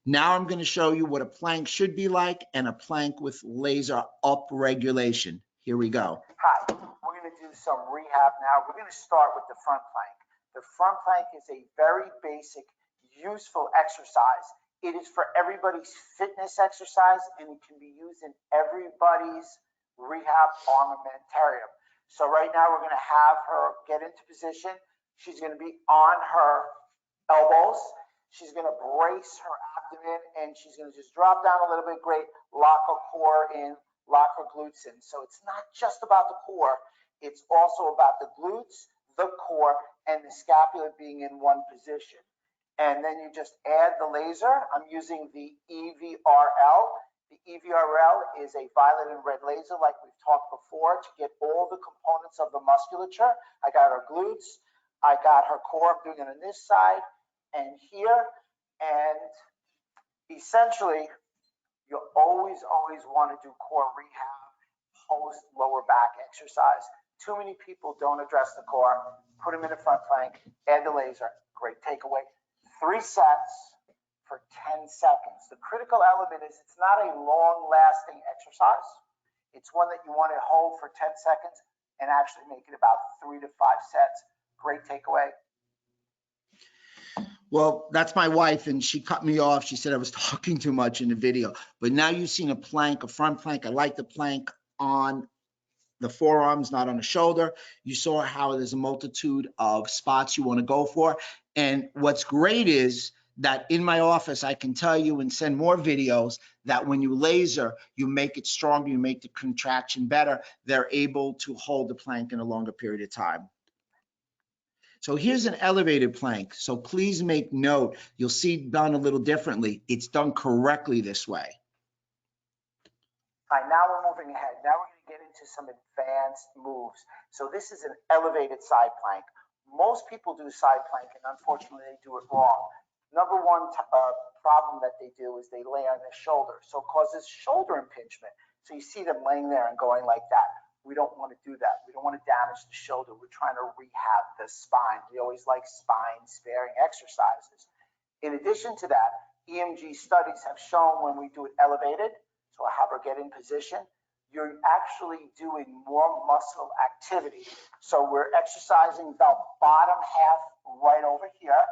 Now I'm going to show you what a plank should be like and a plank with laser up regulation. Here we go. Hi, we're going to do some rehab now. We're going to start with the front plank. The front plank is a very basic, useful exercise. It is for everybody's fitness exercise, and it can be used in everybody's rehab armamentarium. So right now we're going to have her get into position. She's going to be on her elbows. She's going to brace her abdomen, and she's going to just drop down a little bit. Great. Lock her core in, lock her glutes in. So it's not just about the core. It's also about the glutes, the core, and the scapula being in one position. And then you just add the laser. I'm using the EVRL. The EVRL is a violet and red laser, like we've talked before, to get all the components of the musculature. I got her glutes. I got her core. I'm doing it on this side and here. And essentially, you always want to do core rehab post lower back exercise. Too many people don't address the core. Put them in the front plank, add the laser. Great takeaway. 3 sets for 10 seconds. The critical element is it's not a long-lasting exercise. It's one that you want to hold for 10 seconds and actually make it about 3 to 5 sets. Great takeaway. Well, that's my wife, and she cut me off. She said I was talking too much in the video. But now you've seen a plank, a front plank. I like the plank on the forearms, not on the shoulder. You saw how there's a multitude of spots you want to go for. And what's great is that in my office, I can tell you and send more videos that when you laser, you make it stronger, you make the contraction better. They're able to hold the plank in a longer period of time. So here's an elevated plank. So please make note, you'll see it done a little differently. It's done correctly this way. All right, now we're moving ahead. Now we're going to get into some advanced moves. So this is an elevated side plank. Most people do side plank, and unfortunately they do it wrong. Number one problem that they do is they lay on their shoulder. So it causes shoulder impingement. So you see them laying there and going like that. We don't want to do that. We don't want to damage the shoulder. We're trying to rehab the spine. We always like spine sparing exercises. In addition to that, EMG studies have shown when we do it elevated, so I have her get in position, you're actually doing more muscle activity. So we're exercising the bottom half right over here.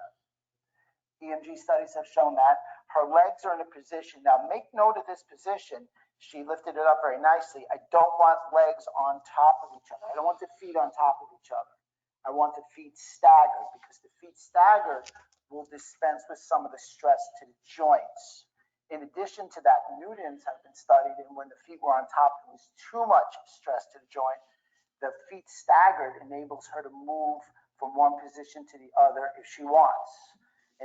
EMG studies have shown that. Her legs are in a position. Now make note of this position. She lifted it up very nicely. I don't want legs on top of each other. I don't want the feet on top of each other. I want the feet staggered, because the feet staggered will dispense with some of the stress to the joints. In addition to that, Newtons have been studied, and when the feet were on top, there was too much stress to the joint. The feet staggered enables her to move from one position to the other if she wants.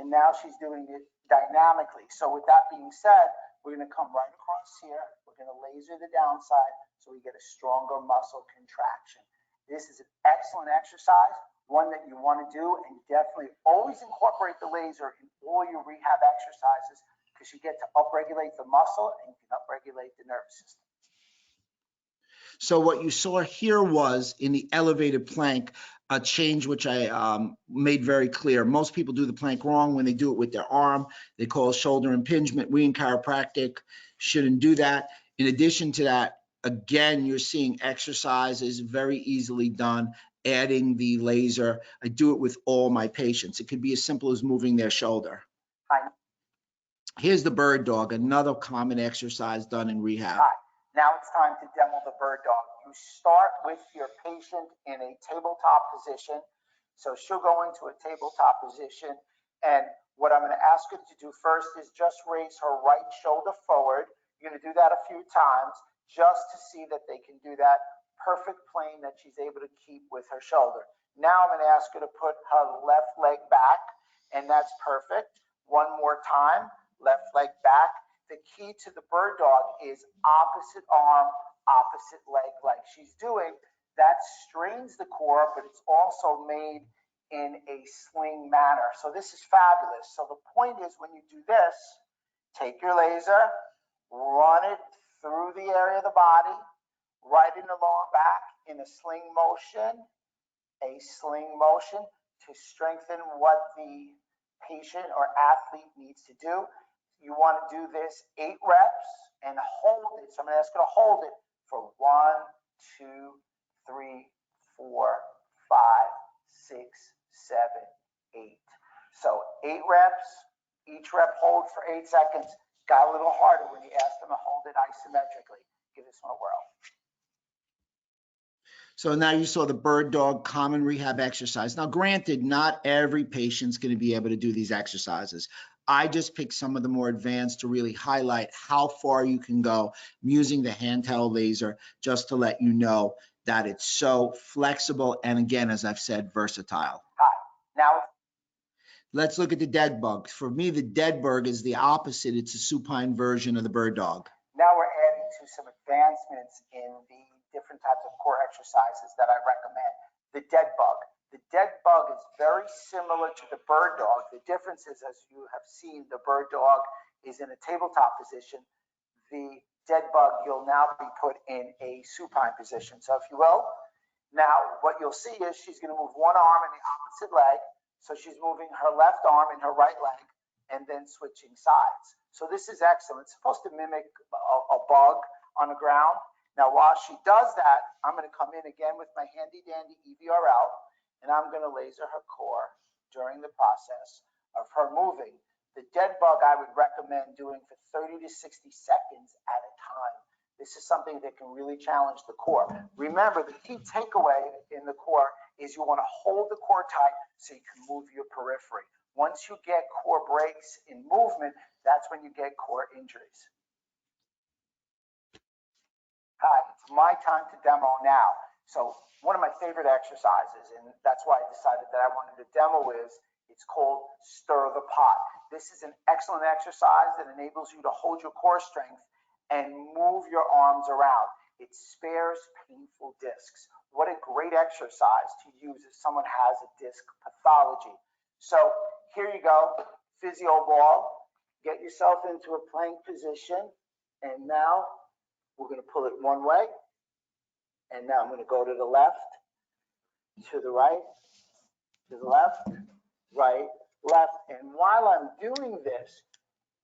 And now she's doing it dynamically. So with that being said, we're going to come right across here. We're going to laser the downside so we get a stronger muscle contraction. This is an excellent exercise, one that you want to do, and definitely always incorporate the laser in all your rehab exercises, because you get to upregulate the muscle and you can upregulate the nervous system. So what you saw here was in the elevated plank, a change which I made very clear. Most people do the plank wrong when they do it with their arm. They call it shoulder impingement. We in chiropractic shouldn't do that. In addition to that, again, you're seeing exercises very easily done, adding the laser. I do it with all my patients. It could be as simple as moving their shoulder. Hi. Here's the bird dog, another common exercise done in rehab. Hi. Now it's time to demo the bird dog. You start with your patient in a tabletop position. So she'll go into a tabletop position. And what I'm going to ask her to do first is just raise her right shoulder forward. You're going to do that a few times just to see that they can do that perfect plane that she's able to keep with her shoulder. Now I'm going to ask her to put her left leg back, and that's perfect. One more time, left leg back. The key to the bird dog is opposite arm, opposite leg like she's doing. That strains the core, but it's also made in a sling manner. So this is fabulous. So the point is, when you do this, Take your laser, run it through the area of the body, right in the lower back in a sling motion to strengthen what the patient or athlete needs to do. You want to do this 8 reps and hold it. So I'm going to ask you to hold it for 1, 2, 3, 4, 5, 6, 7, 8. So 8 reps, each rep hold for 8 seconds. Got a little harder when you ask them to hold it isometrically. Give this one a whirl. So now you saw the bird dog common rehab exercise. Now, granted, not every patient's going to be able to do these exercises. I just picked some of the more advanced to really highlight how far you can go using the handheld laser, just to let you know that it's so flexible and, again, as I've said, versatile. Hi. Now, let's look at the dead bug. For me, the dead bug is the opposite. It's a supine version of the bird dog. Now we're adding to some advancements in the different types of core exercises that I recommend. The dead bug. The dead bug is very similar to the bird dog. The difference is, as you have seen, the bird dog is in a tabletop position. The dead bug, you'll now be put in a supine position. So if you will, now what you'll see is she's going to move one arm in the opposite leg. So she's moving her left arm and her right leg and then switching sides. So this is excellent. It's supposed to mimic a bug on the ground. Now, while she does that, I'm going to come in again with my handy dandy EVRL, and I'm going to laser her core during the process of her moving. The dead bug I would recommend doing for 30 to 60 seconds at a time. This is something that can really challenge the core. Remember, the key takeaway in the core is you want to hold the core tight so you can move your periphery. Once you get core breaks in movement, that's when you get core injuries. Hi, it's my time to demo now. So one of my favorite exercises, and that's why I decided that I wanted to demo, is it's called Stir the Pot. This is an excellent exercise that enables you to hold your core strength and move your arms around. It spares painful discs. What a great exercise to use if someone has a disc pathology. So here you go, physio ball. Get yourself into a plank position, and now we're going to pull it one way, and now I'm going to go to the left, to the right, to the left, right, left. And while I'm doing this,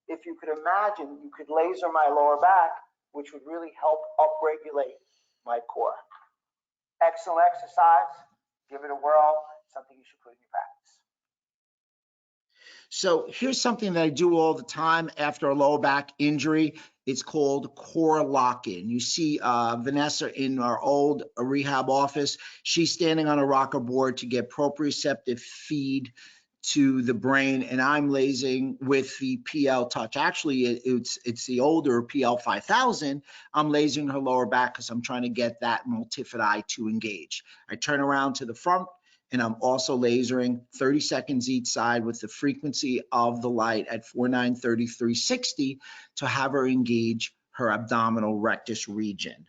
if you could imagine, you could laser my lower back, which would really help upregulate my core. Excellent exercise. Give it a whirl. Something you should put in your practice. So here's something that I do all the time after a lower back injury. It's called core lock-in. You see Vanessa in our old rehab office. She's standing on a rocker board to get proprioceptive feed to the brain, and I'm lasering with the PL Touch. Actually, it's the older PL 5000. I'm lasering her lower back because I'm trying to get that multifidi to engage. I turn around to the front, and I'm also lasering 30 seconds each side with the frequency of the light at 493360 to have her engage her abdominal rectus region.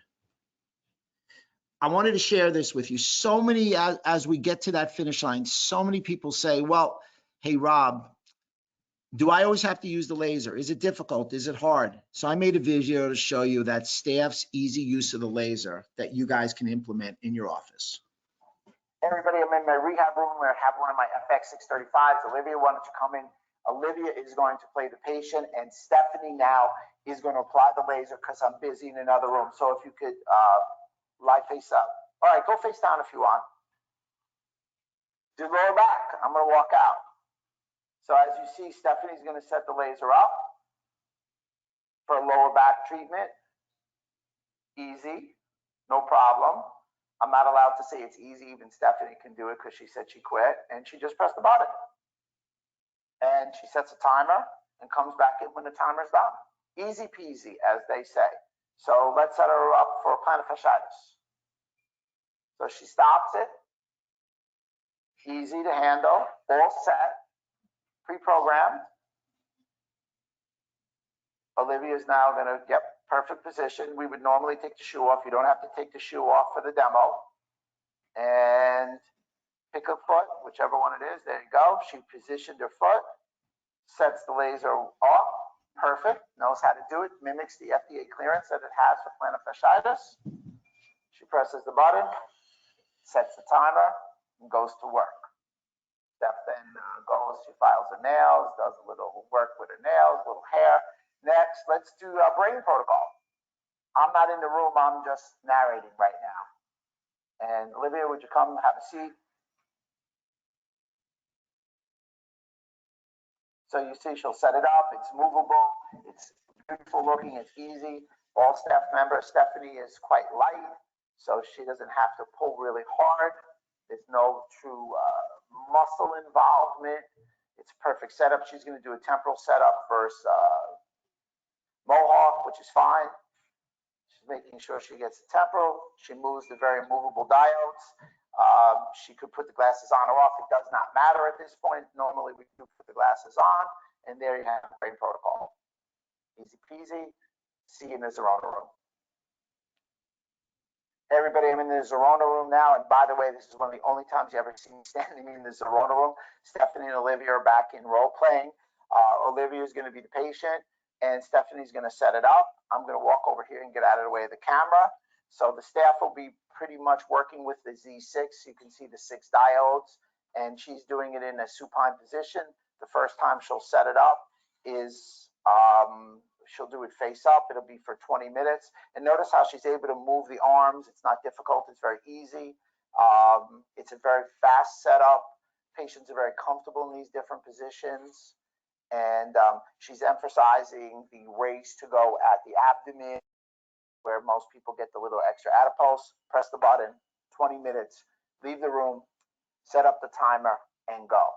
I wanted to share this with you. So many, as we get to that finish line, so many people say, well, hey, Rob, do I always have to use the laser? Is it difficult? Is it hard? So I made a video to show you that staff's easy use of the laser that you guys can implement in your office. Everybody, I'm in my rehab room where I have one of my FX 635s. Olivia, why don't you come in? Olivia is going to play the patient, and Stephanie now is going to apply the laser because I'm busy in another room. So if you could lie face up. All right, go face down if you want. Do lower back. I'm going to walk out. So as you see, Stephanie's going to set the laser up for lower back treatment. Easy, no problem. I'm not allowed to say it's easy. Even Stephanie can do it because she said she quit, and she just pressed the button. And she sets a timer and comes back in when the timer's done. Easy peasy, as they say. So let's set her up for plantar fasciitis. So she stops it. Easy to handle, all set, pre-programmed. Olivia's now gonna, yep, perfect position. We would normally take the shoe off. You don't have to take the shoe off for the demo. And pick a foot, whichever one it is. There you go. She positioned her foot, sets the laser off, Perfect, knows how to do it, mimics the FDA clearance that it has for plantar fasciitis. She presses the button, sets the timer, and goes to work. Steph then goes, she files her nails, does a little work with her nails, little hair. Next, let's do a brain protocol. I'm not in the room, I'm just narrating right now. And Olivia, would you come have a seat? So you see she'll set it up, it's movable, it's beautiful looking, it's easy. All staff members, Stephanie is quite light, so she doesn't have to pull really hard. There's no true muscle involvement. It's a perfect setup. She's gonna do a temporal setup versus Mohawk, which is fine. She's making sure she gets the temporal. She moves the very movable diodes. She could put the glasses on or off. It does not matter at this point. Normally we do put the glasses on, and there you have the brain protocol. Easy peasy. See you in the Zerona room. Everybody, I'm in the Zerona room now, and by the way, this is one of the only times you ever see me standing in the Zerona room. Stephanie and Olivia are back in role playing. Olivia is going to be the patient, and Stephanie's going to set it up. I'm going to walk over here and get out of the way of the camera. So the staff will be pretty much working with the Z6. You can see the 6 diodes, and she's doing it in a supine position. The first time she'll set it up is she'll do it face up. It'll be for 20 minutes. And notice how she's able to move the arms. It's not difficult. It's very easy. It's a very fast setup. Patients are very comfortable in these different positions. And she's emphasizing the raise to go at the abdomen, where most people get the little extra adipose. Press the button, 20 minutes, leave the room, set up the timer, and go.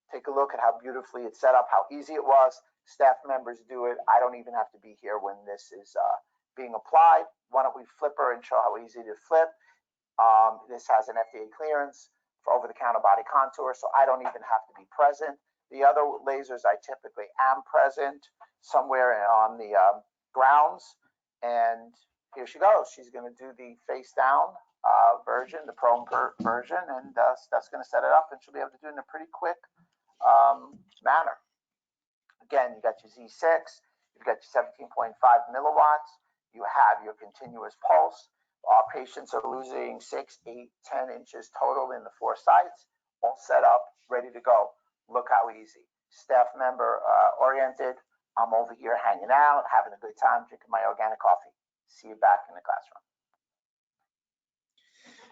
Take a look at how beautifully it's set up, how easy it was. Staff members do it. I don't even have to be here when this is being applied. Why don't we flip her and show how easy to flip? This has an FDA clearance for over-the-counter body contour, so I don't even have to be present. The other lasers, I typically am present somewhere on the grounds. And here she goes. She's going to do the face down version, the prone version, and that's going to set it up, and she'll be able to do it in a pretty quick manner. Again, you got your Z6, you've got your 17.5 milliwatts, you have your continuous pulse. Our patients are losing 6, 8, 10 inches total in the 4 sites, all set up, ready to go. Look how easy. Staff member oriented. I'm over here hanging out, having a good time, drinking my organic coffee. See you back in the classroom.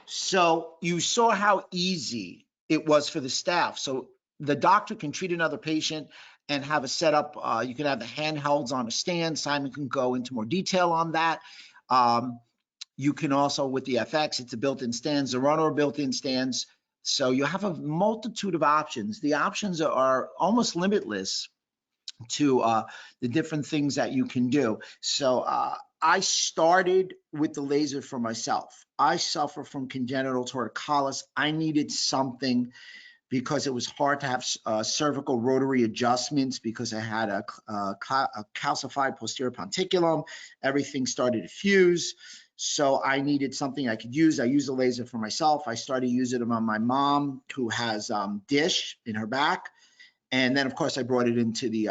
So you saw how easy it was for the staff. So the doctor can treat another patient and have a setup. You can have the handhelds on a stand. Simon can go into more detail on that. You can also, with the FX, it's a built-in stand. Zerona are built-in stands. So you have a multitude of options. The options are almost limitless to the different things that you can do. So I started with the laser for myself. I suffer from congenital torticollis. I needed something because it was hard to have cervical rotary adjustments because I had a calcified posterior ponticulum. Everything started to fuse. So I needed something I could use. I used a laser for myself. I started using them on my mom, who has dish in her back. And then, of course, I brought it into the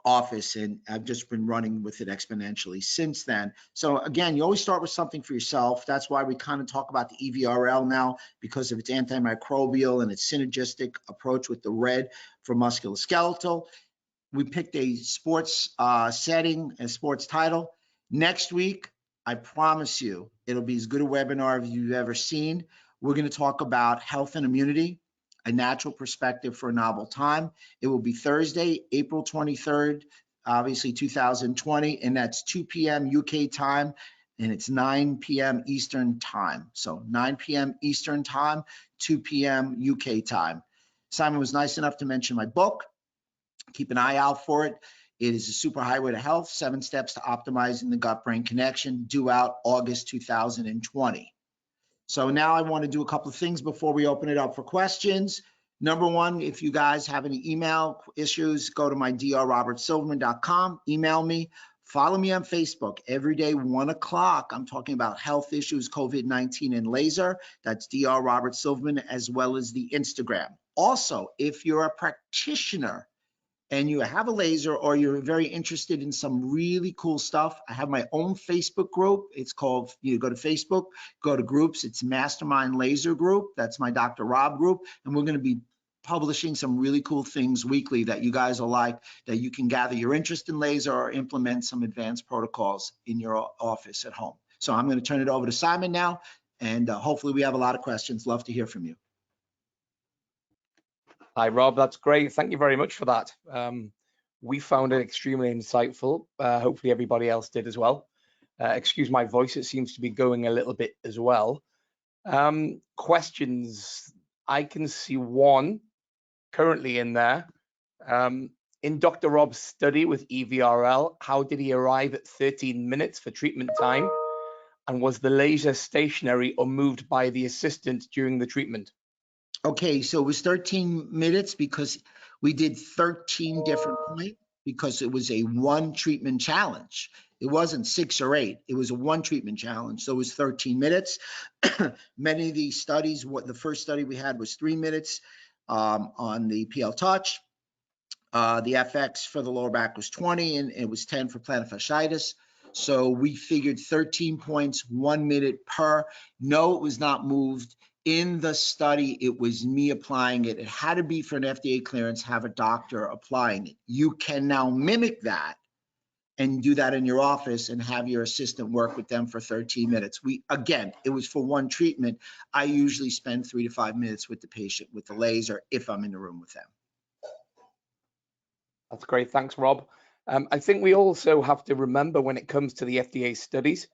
office, and I've just been running with it exponentially since then. So again, you always start with something for yourself. That's why we kind of talk about the EVRL now, because of its antimicrobial and its synergistic approach with the red for musculoskeletal. We picked a sports setting, a sports title. Next week, I promise you, it'll be as good a webinar as you've ever seen. We're going to talk about health and immunity, a natural perspective for a novel time. It will be Thursday, April 23rd, obviously 2020, and that's 2 p.m. UK time, and it's 9 p.m. Eastern time. So 9 p.m. Eastern time, 2 p.m. UK time. Simon was nice enough to mention my book. Keep an eye out for it. It is a superhighway to health, 7 steps to optimizing the gut-brain connection, due out August 2020. So now I want to do a couple of things before we open it up for questions. Number one, if you guys have any email issues, go to my drrobertsilverman.com, email me, follow me on Facebook. Every day, 1 o'clock, I'm talking about health issues, COVID-19 and laser. That's Dr. Robert Silverman, as well as the Instagram. Also, if you're a practitioner and you have a laser or you're very interested in some really cool stuff, I have my own Facebook group. It's called, you go to Facebook, go to groups, it's Mastermind Laser Group. That's my Dr. Rob group. And we're going to be publishing some really cool things weekly that you guys will like, that you can gather your interest in laser or implement some advanced protocols in your office at home. So I'm going to turn it over to Simon now, and hopefully we have a lot of questions. Love to hear from you. Hi, Rob. That's great. Thank you very much for that. We found it extremely insightful. Hopefully everybody else did as well. Excuse my voice. It seems to be going a little bit as well. Questions. I can see one currently in there. In Dr. Rob's study with EVRL, how did he arrive at 13 minutes for treatment time? And was the laser stationary or moved by the assistant during the treatment? Okay, so it was 13 minutes because we did 13 different points because it was a one treatment challenge. It wasn't 6 or 8. It was a one treatment challenge. So it was 13 minutes. Many of these studies, the first study we had was 3 minutes on the PL Touch. The FX for the lower back was 20 and it was 10 for plantar fasciitis. So we figured 13 points, 1 minute per. No, it was not moved. In the study, it was me applying it. It had to be for an FDA clearance, have a doctor applying it. You can now mimic that and do that in your office and have your assistant work with them for 13 minutes. Again, it was for one treatment. I usually spend 3 to 5 minutes with the patient with the laser if I'm in the room with them. That's great. Thanks, Rob. I think we also have to remember when it comes to the FDA studies,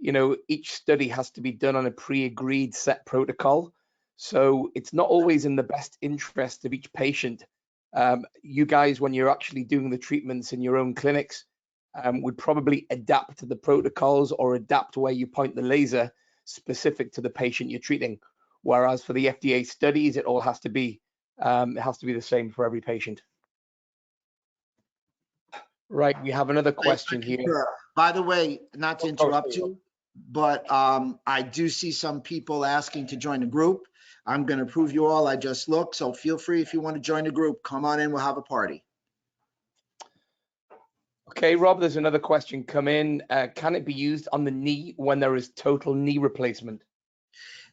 you know, each study has to be done on a pre-agreed set protocol. So it's not always in the best interest of each patient. You guys, when you're actually doing the treatments in your own clinics, would probably adapt to the protocols or adapt where you point the laser specific to the patient you're treating. Whereas for the FDA studies, it all has to be the same for every patient. Right, we have another question here. By the way, not to interrupt you, but I do see some people asking to join the group. I'm going to prove you all. I just looked, so feel free if you want to join the group. Come on in, we'll have a party. Okay, Rob, there's another question come in. Can it be used on the knee when there is total knee replacement?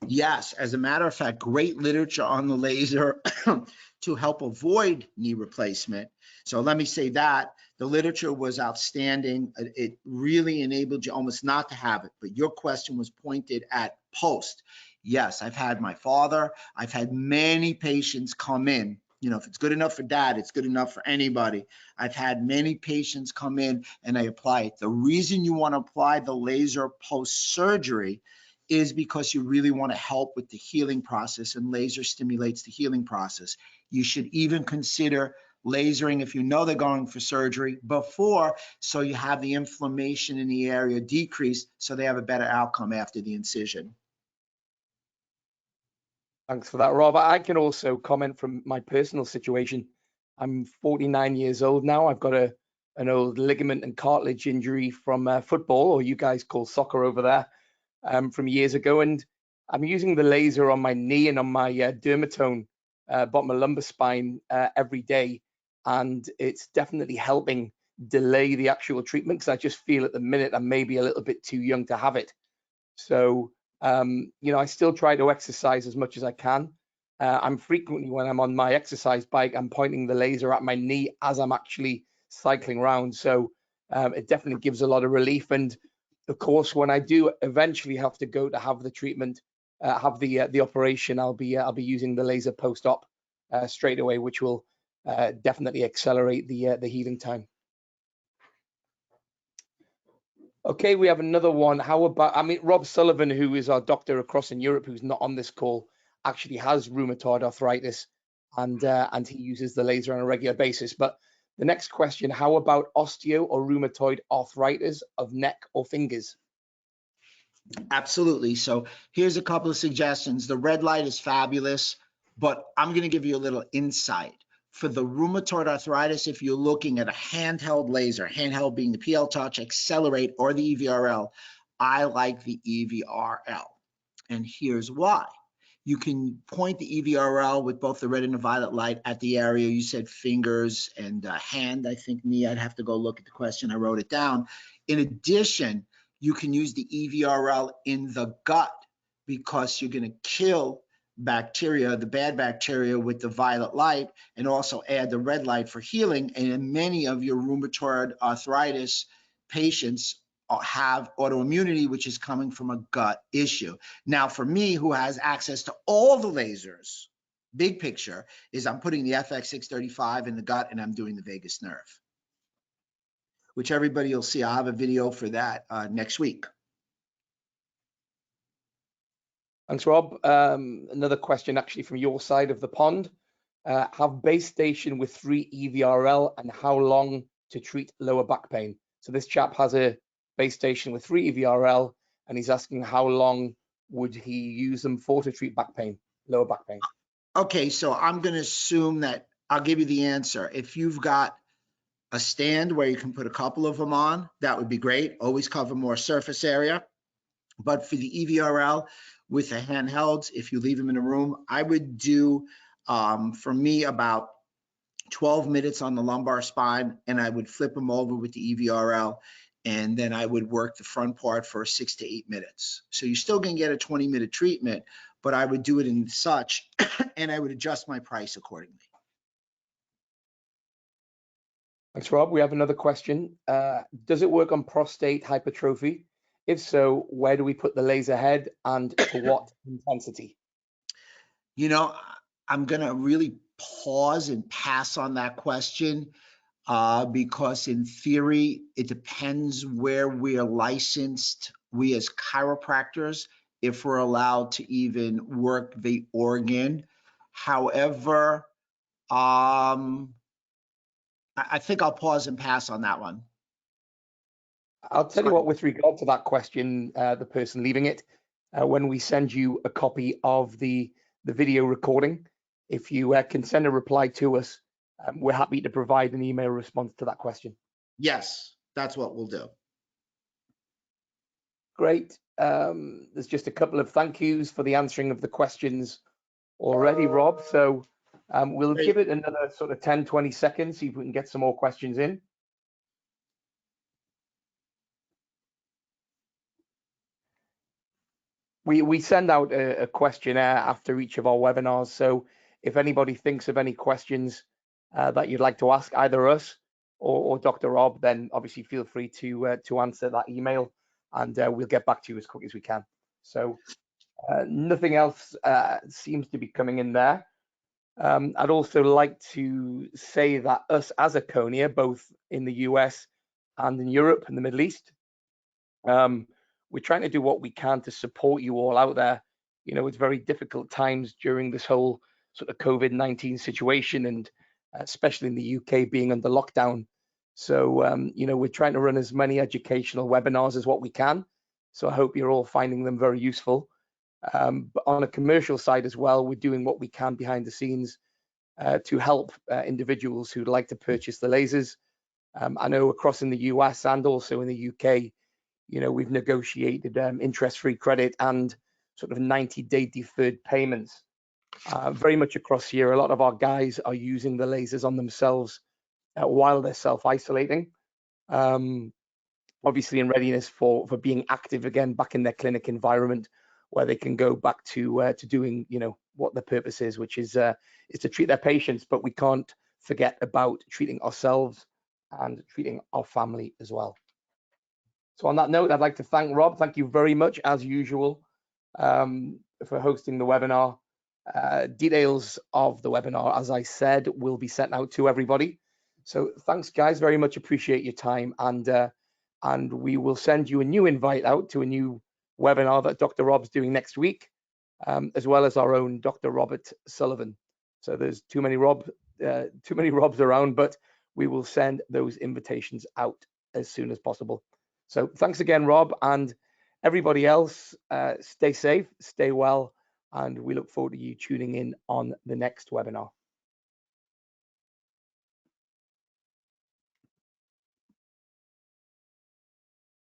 Yes, as a matter of fact, great literature on the laser to help avoid knee replacement. So let me say that the literature was outstanding. It really enabled you almost not to have it, but your question was pointed at post. Yes, I've had my father, I've had many patients come in. You know, if it's good enough for dad, it's good enough for anybody. I've had many patients come in and they apply it. The reason you want to apply the laser post-surgery is because you really want to help with the healing process, and laser stimulates the healing process. You should even consider lasering if you know they're going for surgery before, so you have the inflammation in the area decreased so they have a better outcome after the incision. Thanks for that, Rob. I can also comment from my personal situation. I'm 49 years old now. I've got an old ligament and cartilage injury from football, or you guys call soccer over there, from years ago. And I'm using the laser on my knee and on my dermatome, bottom of lumbar spine every day. And it's definitely helping delay the actual treatment because I just feel at the minute I'm maybe a little bit too young to have it. So, you know, I still try to exercise as much as I can. I'm frequently, when I'm on my exercise bike, I'm pointing the laser at my knee as I'm actually cycling around. So it definitely gives a lot of relief. And of course, when I do eventually have to go to have the treatment, have the operation, I'll be using the laser post-op straight away, which will definitely accelerate the healing time. Okay, we have another one. How about, I mean, Rob Sullivan, who is our doctor across in Europe, who's not on this call, actually has rheumatoid arthritis, and he uses the laser on a regular basis. But the next question, how about osteo or rheumatoid arthritis of neck or fingers? Absolutely. So here's a couple of suggestions. The red light is fabulous, but I'm going to give you a little insight. For the rheumatoid arthritis, if you're looking at a handheld laser, handheld being the PL Touch, Accelerate, or the EVRL, I like the EVRL. And here's why. You can point the EVRL with both the red and the violet light at the area. You said fingers and hand, I think, knee. I'd have to go look at the question. I wrote it down. In addition, you can use the EVRL in the gut because you're going to kill bacteria, the bad bacteria, with the violet light, and also add the red light for healing. And in many of your rheumatoid arthritis patients have autoimmunity, which is coming from a gut issue. Now, for me, who has access to all the lasers, big picture is I'm putting the FX635 in the gut and I'm doing the vagus nerve, which everybody will see. I'll have a video for that next week. Thanks, Rob. Another question actually from your side of the pond. Have base station with 3 EVRL and how long to treat lower back pain? So this chap has a base station with 3 EVRL and he's asking how long would he use them for to treat back pain, lower back pain? Okay, so I'm going to assume that I'll give you the answer. If you've got a stand where you can put a couple of them on, that would be great. Always cover more surface area. But for the EVRL with the handhelds, if you leave them in a room, I would do, for me, about 12 minutes on the lumbar spine, and I would flip them over with the EVRL, and then I would work the front part for 6 to 8 minutes. So you're still going to get a 20-minute treatment, but I would do it in such, and I would adjust my price accordingly. Thanks, Rob. We have another question. Does it work on prostate hypertrophy? If so, where do we put the laser head and to what intensity? You know, I'm going to really pause and pass on that question because in theory, it depends where we are licensed, we as chiropractors, if we're allowed to even work the organ. However, I think I'll pause and pass on that one. I'll tell you what, with regard to that question, the person leaving it, when we send you a copy of the video recording, if you can send a reply to us, we're happy to provide an email response to that question. Yes, that's what we'll do. Great. There's just a couple of thank yous for the answering of the questions already, Rob. So we'll give it another sort of 10, 20 seconds, see if we can get some more questions in. We send out a questionnaire after each of our webinars. So if anybody thinks of any questions that you'd like to ask either us or Dr. Rob, then obviously feel free to answer that email, and we'll get back to you as quick as we can. So nothing else seems to be coming in there. I'd also like to say that us as Erchonia, both in the US and in Europe and the Middle East, we're trying to do what we can to support you all out there. You know, it's very difficult times during this whole sort of COVID-19 situation, and especially in the UK being under lockdown. So, you know, we're trying to run as many educational webinars as what we can. So I hope you're all finding them very useful. But on a commercial side as well, we're doing what we can behind the scenes to help individuals who'd like to purchase the lasers. I know across in the US and also in the UK, you know, we've negotiated interest-free credit and sort of 90-day deferred payments. Very much across here, a lot of our guys are using the lasers on themselves while they're self-isolating. Obviously in readiness for being active again back in their clinic environment, where they can go back to doing, you know, what the purpose is, which is to treat their patients. But we can't forget about treating ourselves and treating our family as well. So on that note, I'd like to thank Rob. Thank you very much, as usual, for hosting the webinar. Details of the webinar, as I said, will be sent out to everybody. So thanks, guys. Very much appreciate your time. And we will send you a new invite out to a new webinar that Dr. Rob's doing next week, as well as our own Dr. Robert Sullivan. So there's too many Robs around, but we will send those invitations out as soon as possible. So thanks again, Rob, and everybody else. Stay safe, stay well, and we look forward to you tuning in on the next webinar.